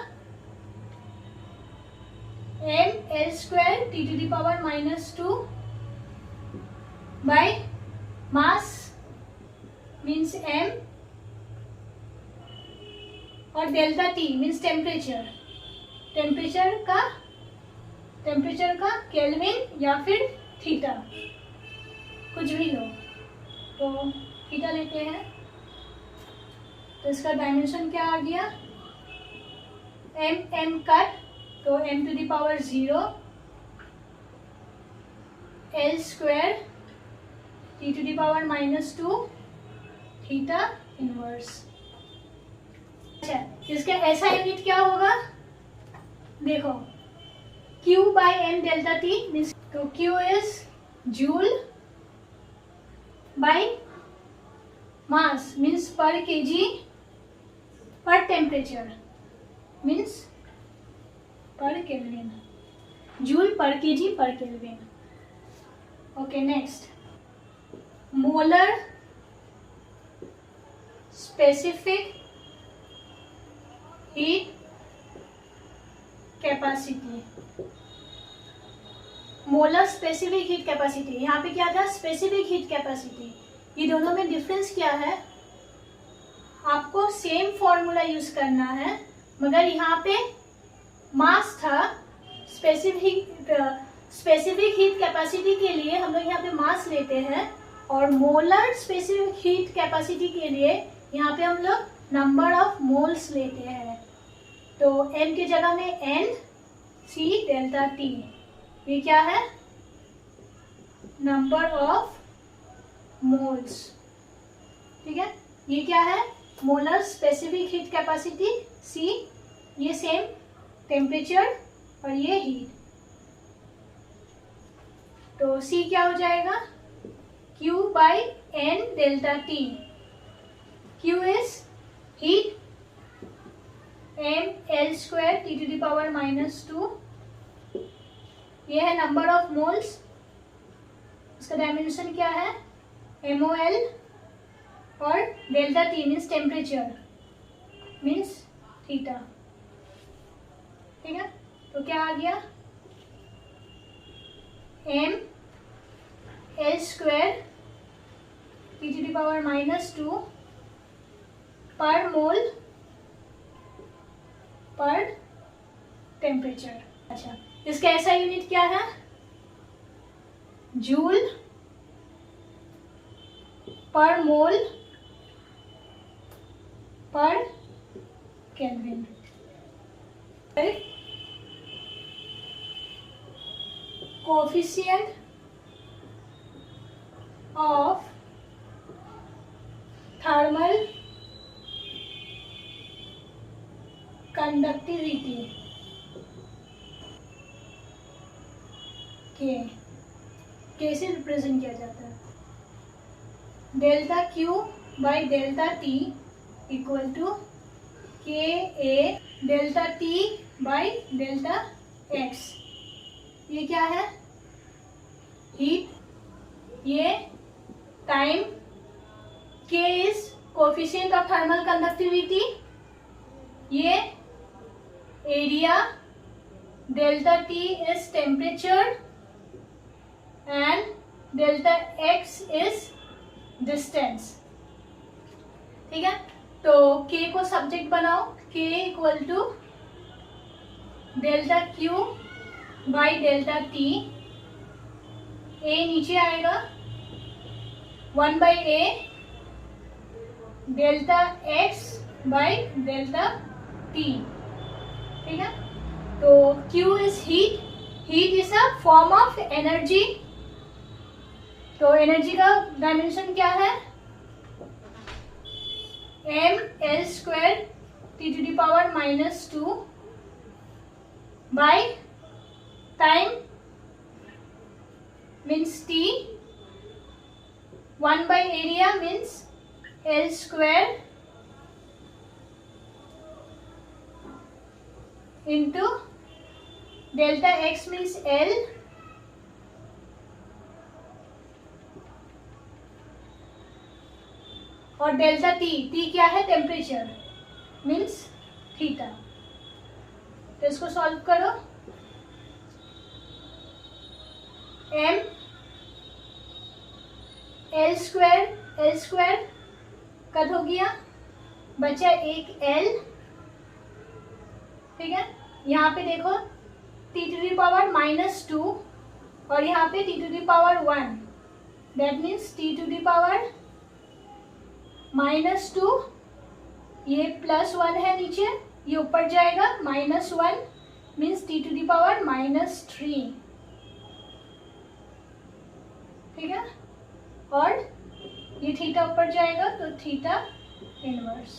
ml square T to the power -2 by mass means m और delta T means temperature. Temperature का kelvin या फिर theta, कुछ भी लो, तो थीटा लेते हैं। तो इसका डायमेंशन क्या आ गया? m कट, तो m to the power 0 l square T to the power -2 theta inverse. अच्छा, इसका ऐसा यूनिट क्या होगा? देखो, Q by m delta T means, तो Q is joule by mass means per KG per temperature means per kelvin, joule per KG per kelvin. Okay, next molar specific heat capacity. Molar specific heat capacity, यहाँ पे क्या था? Specific heat capacity. ये दोनों में difference क्या है? आपको सेम फॉर्मूला यूज करना है, मगर यहाँ पे मास था। स्पेसिफिक हीट कैपेसिटी के लिए हम लोग यहाँ पे मास लेते हैं, और मोलर स्पेसिफिक हीट कैपेसिटी के लिए यहाँ पे हम लोग नंबर ऑफ मोल्स लेते हैं। तो m की जगह में n, c डेल्टा T, ये क्या है? Number of moles. ठीक है, ये क्या है? Molar specific heat capacity C, ये सेम टेम्परेचर और ये हीट। तो C क्या हो जाएगा? Q by n delta T। Q is heat, m l square T to the power -2, ये है नंबर ऑफ मोल्स, उसका डायमेंशन क्या है, MOL, और delta T means temperature means theta. ठीक है, तो क्या आ गया, M L स्क्वायर T⁻⁻² पर मोल पर टेम्परेचर। अच्छा, इसका ऐसा यूनिट क्या है, जूल पर मोल पर kelvin. Coefficient of thermal conductivity के से रिप्रेजेंट किया जाता है, delta Q by delta T equal to KA delta T by delta X। ये क्या है, हीट, ये time, K is coefficient of thermal conductivity, ये area, delta T is temperature and delta X is distance. ठीक है, तो K को subject बनाओ, K equal to delta Q by delta T, A नीचे आएगा, 1/A delta X by delta T। ठीक है, तो Q is heat, heat is a form of energy, तो एनर्जी का डायमेंशन क्या है, ML square T⁻⁻² by time means T, 1/area means L square into delta X means L और delta T क्या है, टेम्परेचर मीन्स थीटा। तो इसको solve करो, M L स्क्वायर कट हो गया, बचा एक L। ठीक है, यहाँ पे देखो T⁻⁻² और यहाँ पे T⁻⁻1, दैट मीन्स T⁻⁻⁻², ये +1 है नीचे, ये ऊपर जाएगा, -1 मीन्स T⁻⁻3। ठीक है, और ये थीटा ऊपर जाएगा तो थीटा इनवर्स।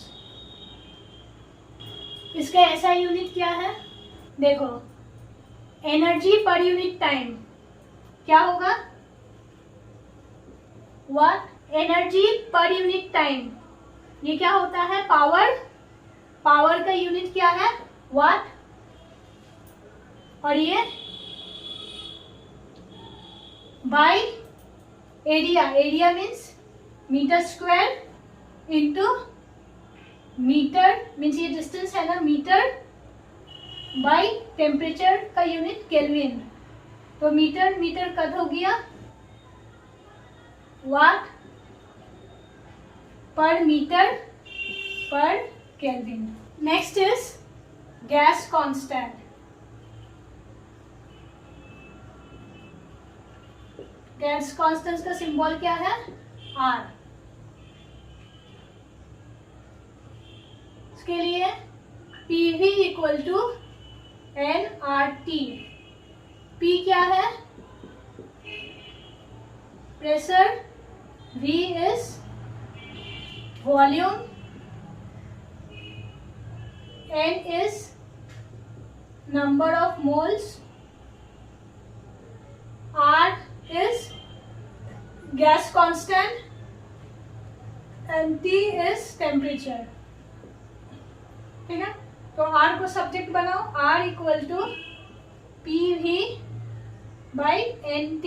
इसका ऐसा यूनिट क्या है, देखो एनर्जी पर यूनिट टाइम क्या होगा, व्हाट, एनर्जी पर यूनिट टाइम, ये क्या होता है, पावर, पावर का यूनिट क्या है, वाट, और ये by area, area means metre square into metre means ये डिस्टेंस है ना, मीटर बाय टेम्परेचर का यूनिट केल्विन, तो मीटर मीटर कट हो गया, watt per metre per kelvin. Next is gas constant. Gas constant का सिंबल क्या है, R। इसके लिए PV equal to nRT। P क्या है, pressure, V is volume, N is number of moles, R is gas constant, and T is temperature। ठीक है, तो R को सब्जेक्ट बनाओ, R equal to PV by NT।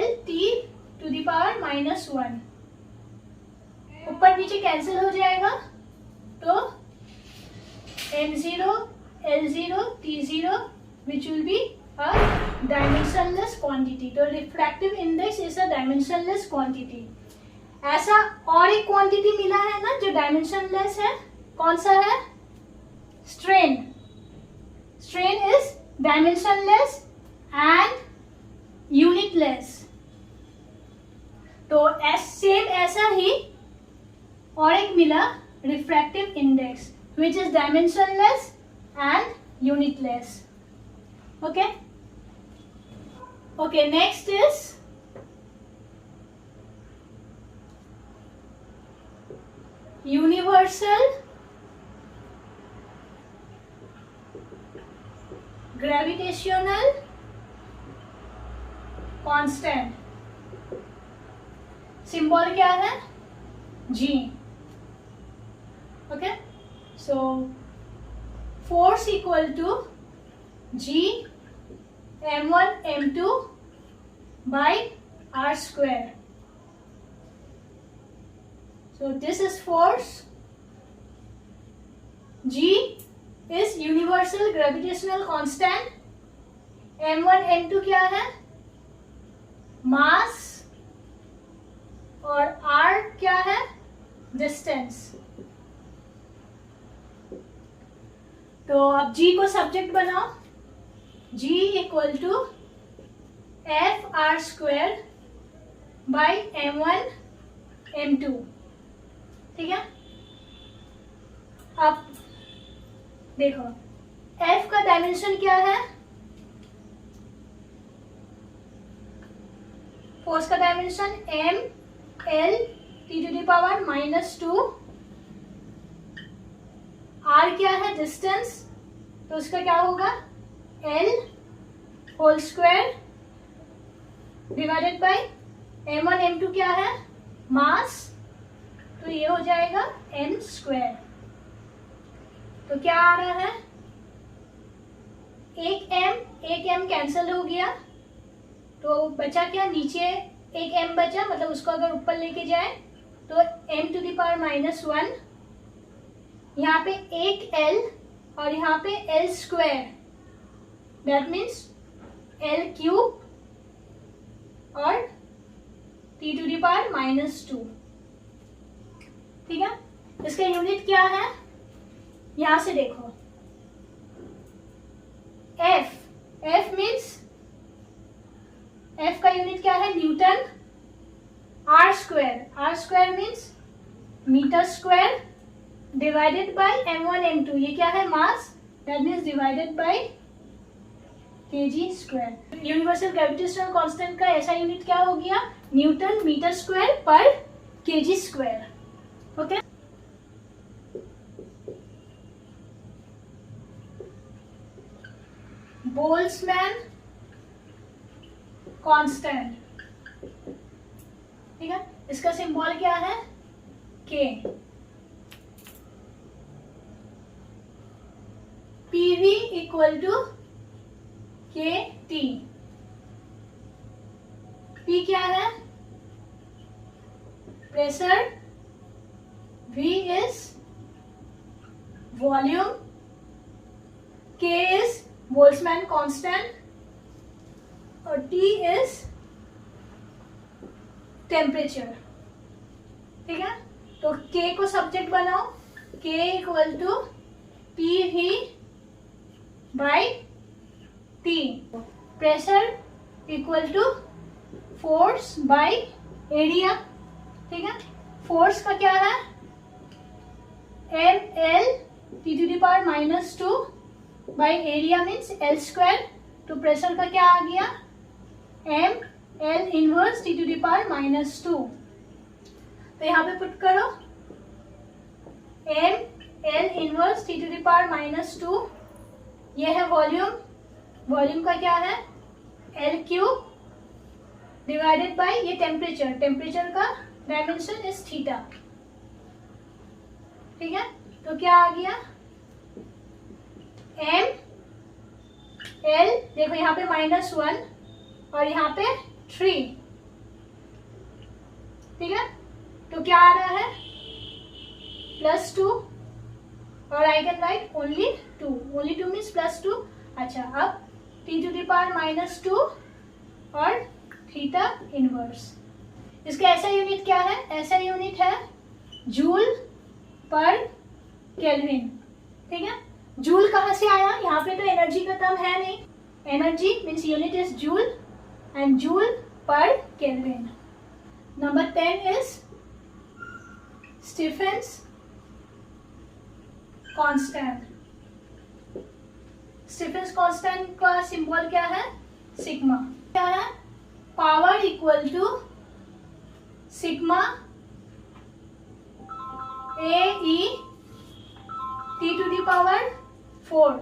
L T to the power -1। ऊपर नीचे cancel हो जाएगा तो m0 l0 t0 which will be a dimensionless quantity। तो refractive index is a dimensionless quantity. ऐसा और एक क्वांटिटी मिला है ना जो डायमेंशनलेस है, कौन सा है? Strain. Strain is dimensionless and unitless. तो सेम ऐसा ही और एक मिला refractive index which is dimensionless and unitless. Okay okay, next is universal gravitational constant. Symbol क्या है? G। Okay, so force equal to G m1 m2 by r square। So this is force। G is universal gravitational constant। m1 m2 क्या है? मास। और r क्या है? Distance. तो अब G को सब्जेक्ट बनाओ। G equal to F R square by m1 m2। ठीक है, अब देखो F का डायमेंशन क्या है? फोर्स का dimension m l t to the power -2। r क्या है? डिस्टेंस। तो उसका क्या होगा? L whole square divided by m1 m2 क्या है, मास, तो ये हो जाएगा m स्क्वायर। तो क्या आ रहा है, एक m कैंसिल हो गया, तो बचा क्या, नीचे एक m बचा, मतलब उसको अगर ऊपर लेके जाए तो m टू द पावर -1, यहाँ पे एक l और यहाँ पे l square, that means l cube और t टू द पावर -2। ठीक है, इसका यूनिट क्या है, यहां से देखो, f मीन्स f का यूनिट क्या है, newton. r square means metre square divided by m1 m2, ये क्या है, मास, that means divided by kg square. Universal gravitational constant का ऐसा यूनिट क्या हो गया, न्यूटन मीटर स्क्वायर पर kg square. Okay, Boltzmann constant, ठीक है, इसका सिंबल क्या है, K। PV equal to KT। P क्या है, pressure, V is volume, K is Boltzmann constant और T इज टेम्परेचर। ठीक है, तो K को सब्जेक्ट बनाओ, K equal to PV by T, pressure equal to force by area. ठीक है, फोर्स का क्या है, ml t to the power -2 by area means l square, तो प्रेशर का क्या आ गया, m l inverse t to the power -2। तो यहाँ पे पुट करो m l inverse t to the power -2, ये है वॉल्यूम, वॉल्यूम का क्या है, l क्यूब डिवाइडेड बाय ये टेम्परेचर, टेम्परेचर का डायमेंशन इज थीटा। ठीक है, तो क्या आ गया, m l, देखो यहाँ पे -1 और यहाँ पे 3। ठीक है, तो क्या आ रहा है, +2 और I can write only 2 means +2। अच्छा, अब t टू द पावर -2 और थीटा इनवर्स, इसका ऐसा यूनिट क्या है, ऐसा यूनिट है जूल पर केल्विन। ठीक है, जूल कहाँ से आया, यहाँ पे तो एनर्जी का टर्म है नहीं, energy means unit is joule and joule per kelvin. Number 10 is Stefan's constant. Stefan's constant का सिंबल क्या है, सिग्मा। क्या है, power equal to sigma AE t to the power 4।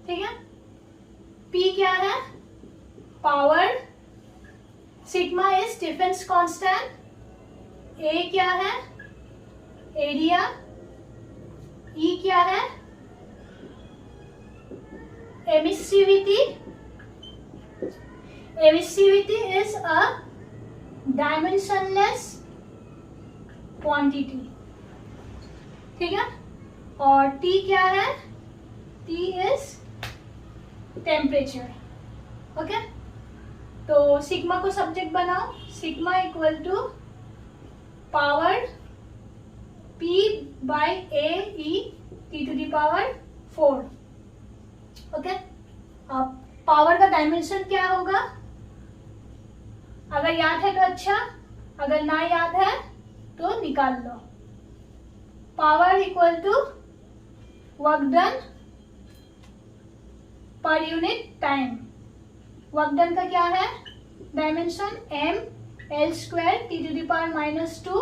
ठीक है, P क्या है, power, sigma is Stefan's constant, A क्या है, एरिया, E क्या है, emissivity. Emissivity is a dimensionless quantity. ठीक है, और T क्या है, T इज टेम्परेचर। ओके, तो सिग्मा को सब्जेक्ट बनाओ, sigma equal to power P by AE t to the power 4। Okay, अब पावर का डायमेंशन क्या होगा, अगर याद है तो अच्छा, अगर ना याद है तो निकाल लो। Power equal to work done पर यूनिट टाइम। वर्क डन का क्या है, dimension m l square t to the power -2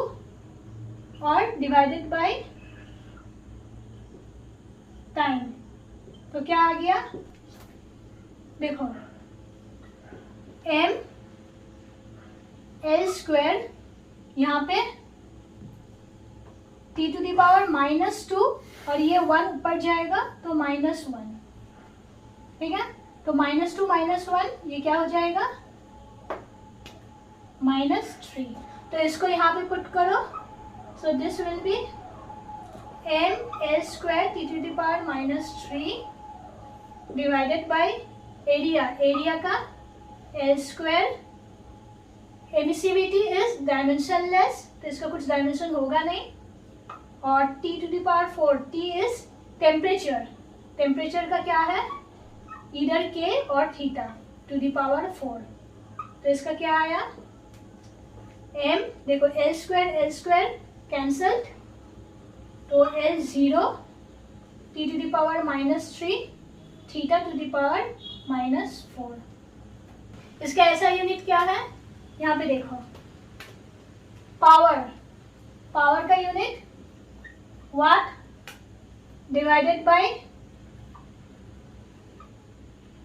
और डिवाइडेड बाय टाइम। तो क्या आ गया, देखो m l स्क्वायर, यहाँ पे t टू द पावर -2 और ये 1 ऊपर जाएगा तो -1, ठीक है। तो -2 -1 ये क्या हो जाएगा, -3। तो इसको यहाँ पे पुट करो, so this will be m l square t to the power -3 divided by area का l square. Emissivity is dimensionless, तो इसका कुछ डायमेंशन होगा नहीं। और t to the power 4, t is temperature, temperature का क्या है, इधर k और थीटा टू द पावर 4। तो इसका क्या आया, m, देखो l स्क्वायर कैंसल्ड, तो l 0, t to the power -3, theta to the power -4। इसका ऐसा यूनिट क्या है, यहाँ पे देखो पावर का unit watt divided by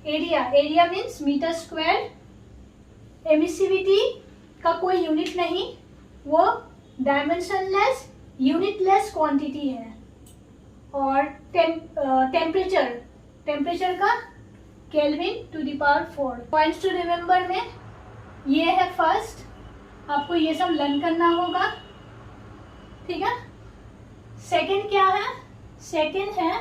area means metre square. Emissivity का कोई यूनिट नहीं, वो डायमेंशनलेस यूनिटलेस क्वांटिटी है। और टेम्परेचर का kelvin to the power 4। Points to remember में ये है फर्स्ट, आपको ये सब लर्न करना होगा, ठीक है। सेकंड क्या है, सेकंड है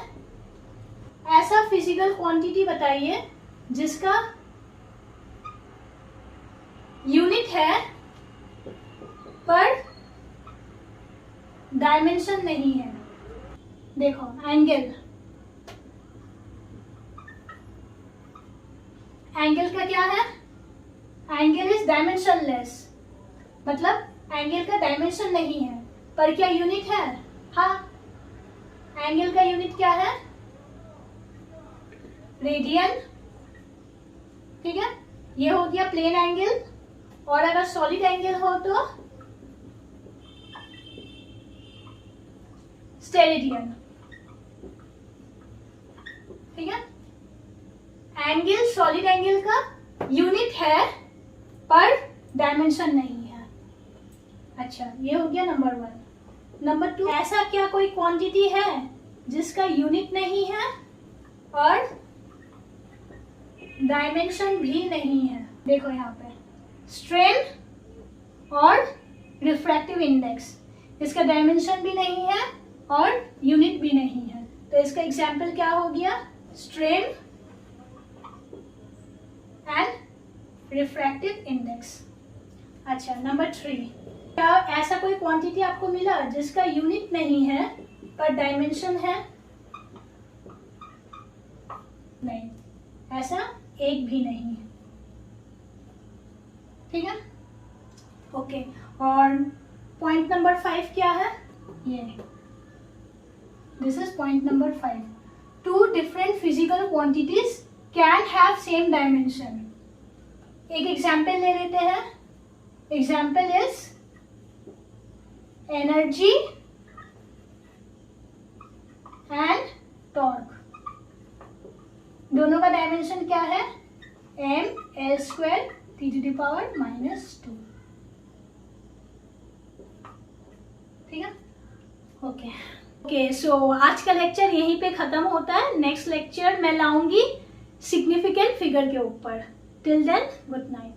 ऐसा फिजिकल क्वांटिटी बताइए जिसका यूनिट है पर डायमेंशन नहीं है। देखो एंगल का क्या है, एंगल इज डायमेंशनलेस, मतलब एंगल का डायमेंशन नहीं है पर क्या यूनिट है, हाँ। एंगल का यूनिट क्या है, रेडियन, ठीक है। ये हो गया प्लेन एंगल, और अगर सॉलिड एंगल हो तो स्टेरेडियन, ठीक है। एंगल सॉलिड एंगल का यूनिट है पर डायमेंशन नहीं है। अच्छा, ये हो गया नंबर 1। नंबर 2, ऐसा क्या कोई क्वांटिटी है जिसका यूनिट नहीं है और डायमेंशन भी नहीं है। देखो यहाँ पे स्ट्रेन और रिफ्रैक्टिव इंडेक्स, इसका डायमेंशन भी नहीं है और यूनिट भी नहीं है। तो इसका एग्जाम्पल क्या हो गया, स्ट्रेन एंड रिफ्रैक्टिव इंडेक्स। अच्छा, नंबर 3, क्या ऐसा कोई क्वांटिटी आपको मिला जिसका यूनिट नहीं है पर डायमेंशन है, नहीं, ऐसा एक भी नहीं है, ठीक है। ओके, और पॉइंट नंबर 5 क्या है, ये this is point number 5। 2 different physical quantities can have same dimension. एक एग्जाम्पल ले लेते हैं, example is energy and torque. दोनों का डायमेंशन क्या है, m l square t to the power -2, ठीक है। ओके, सो आज का लेक्चर यहीं पे खत्म होता है। नेक्स्ट लेक्चर मैं लाऊंगी सिग्निफिकेंट फिगर के ऊपर। Till then, good night.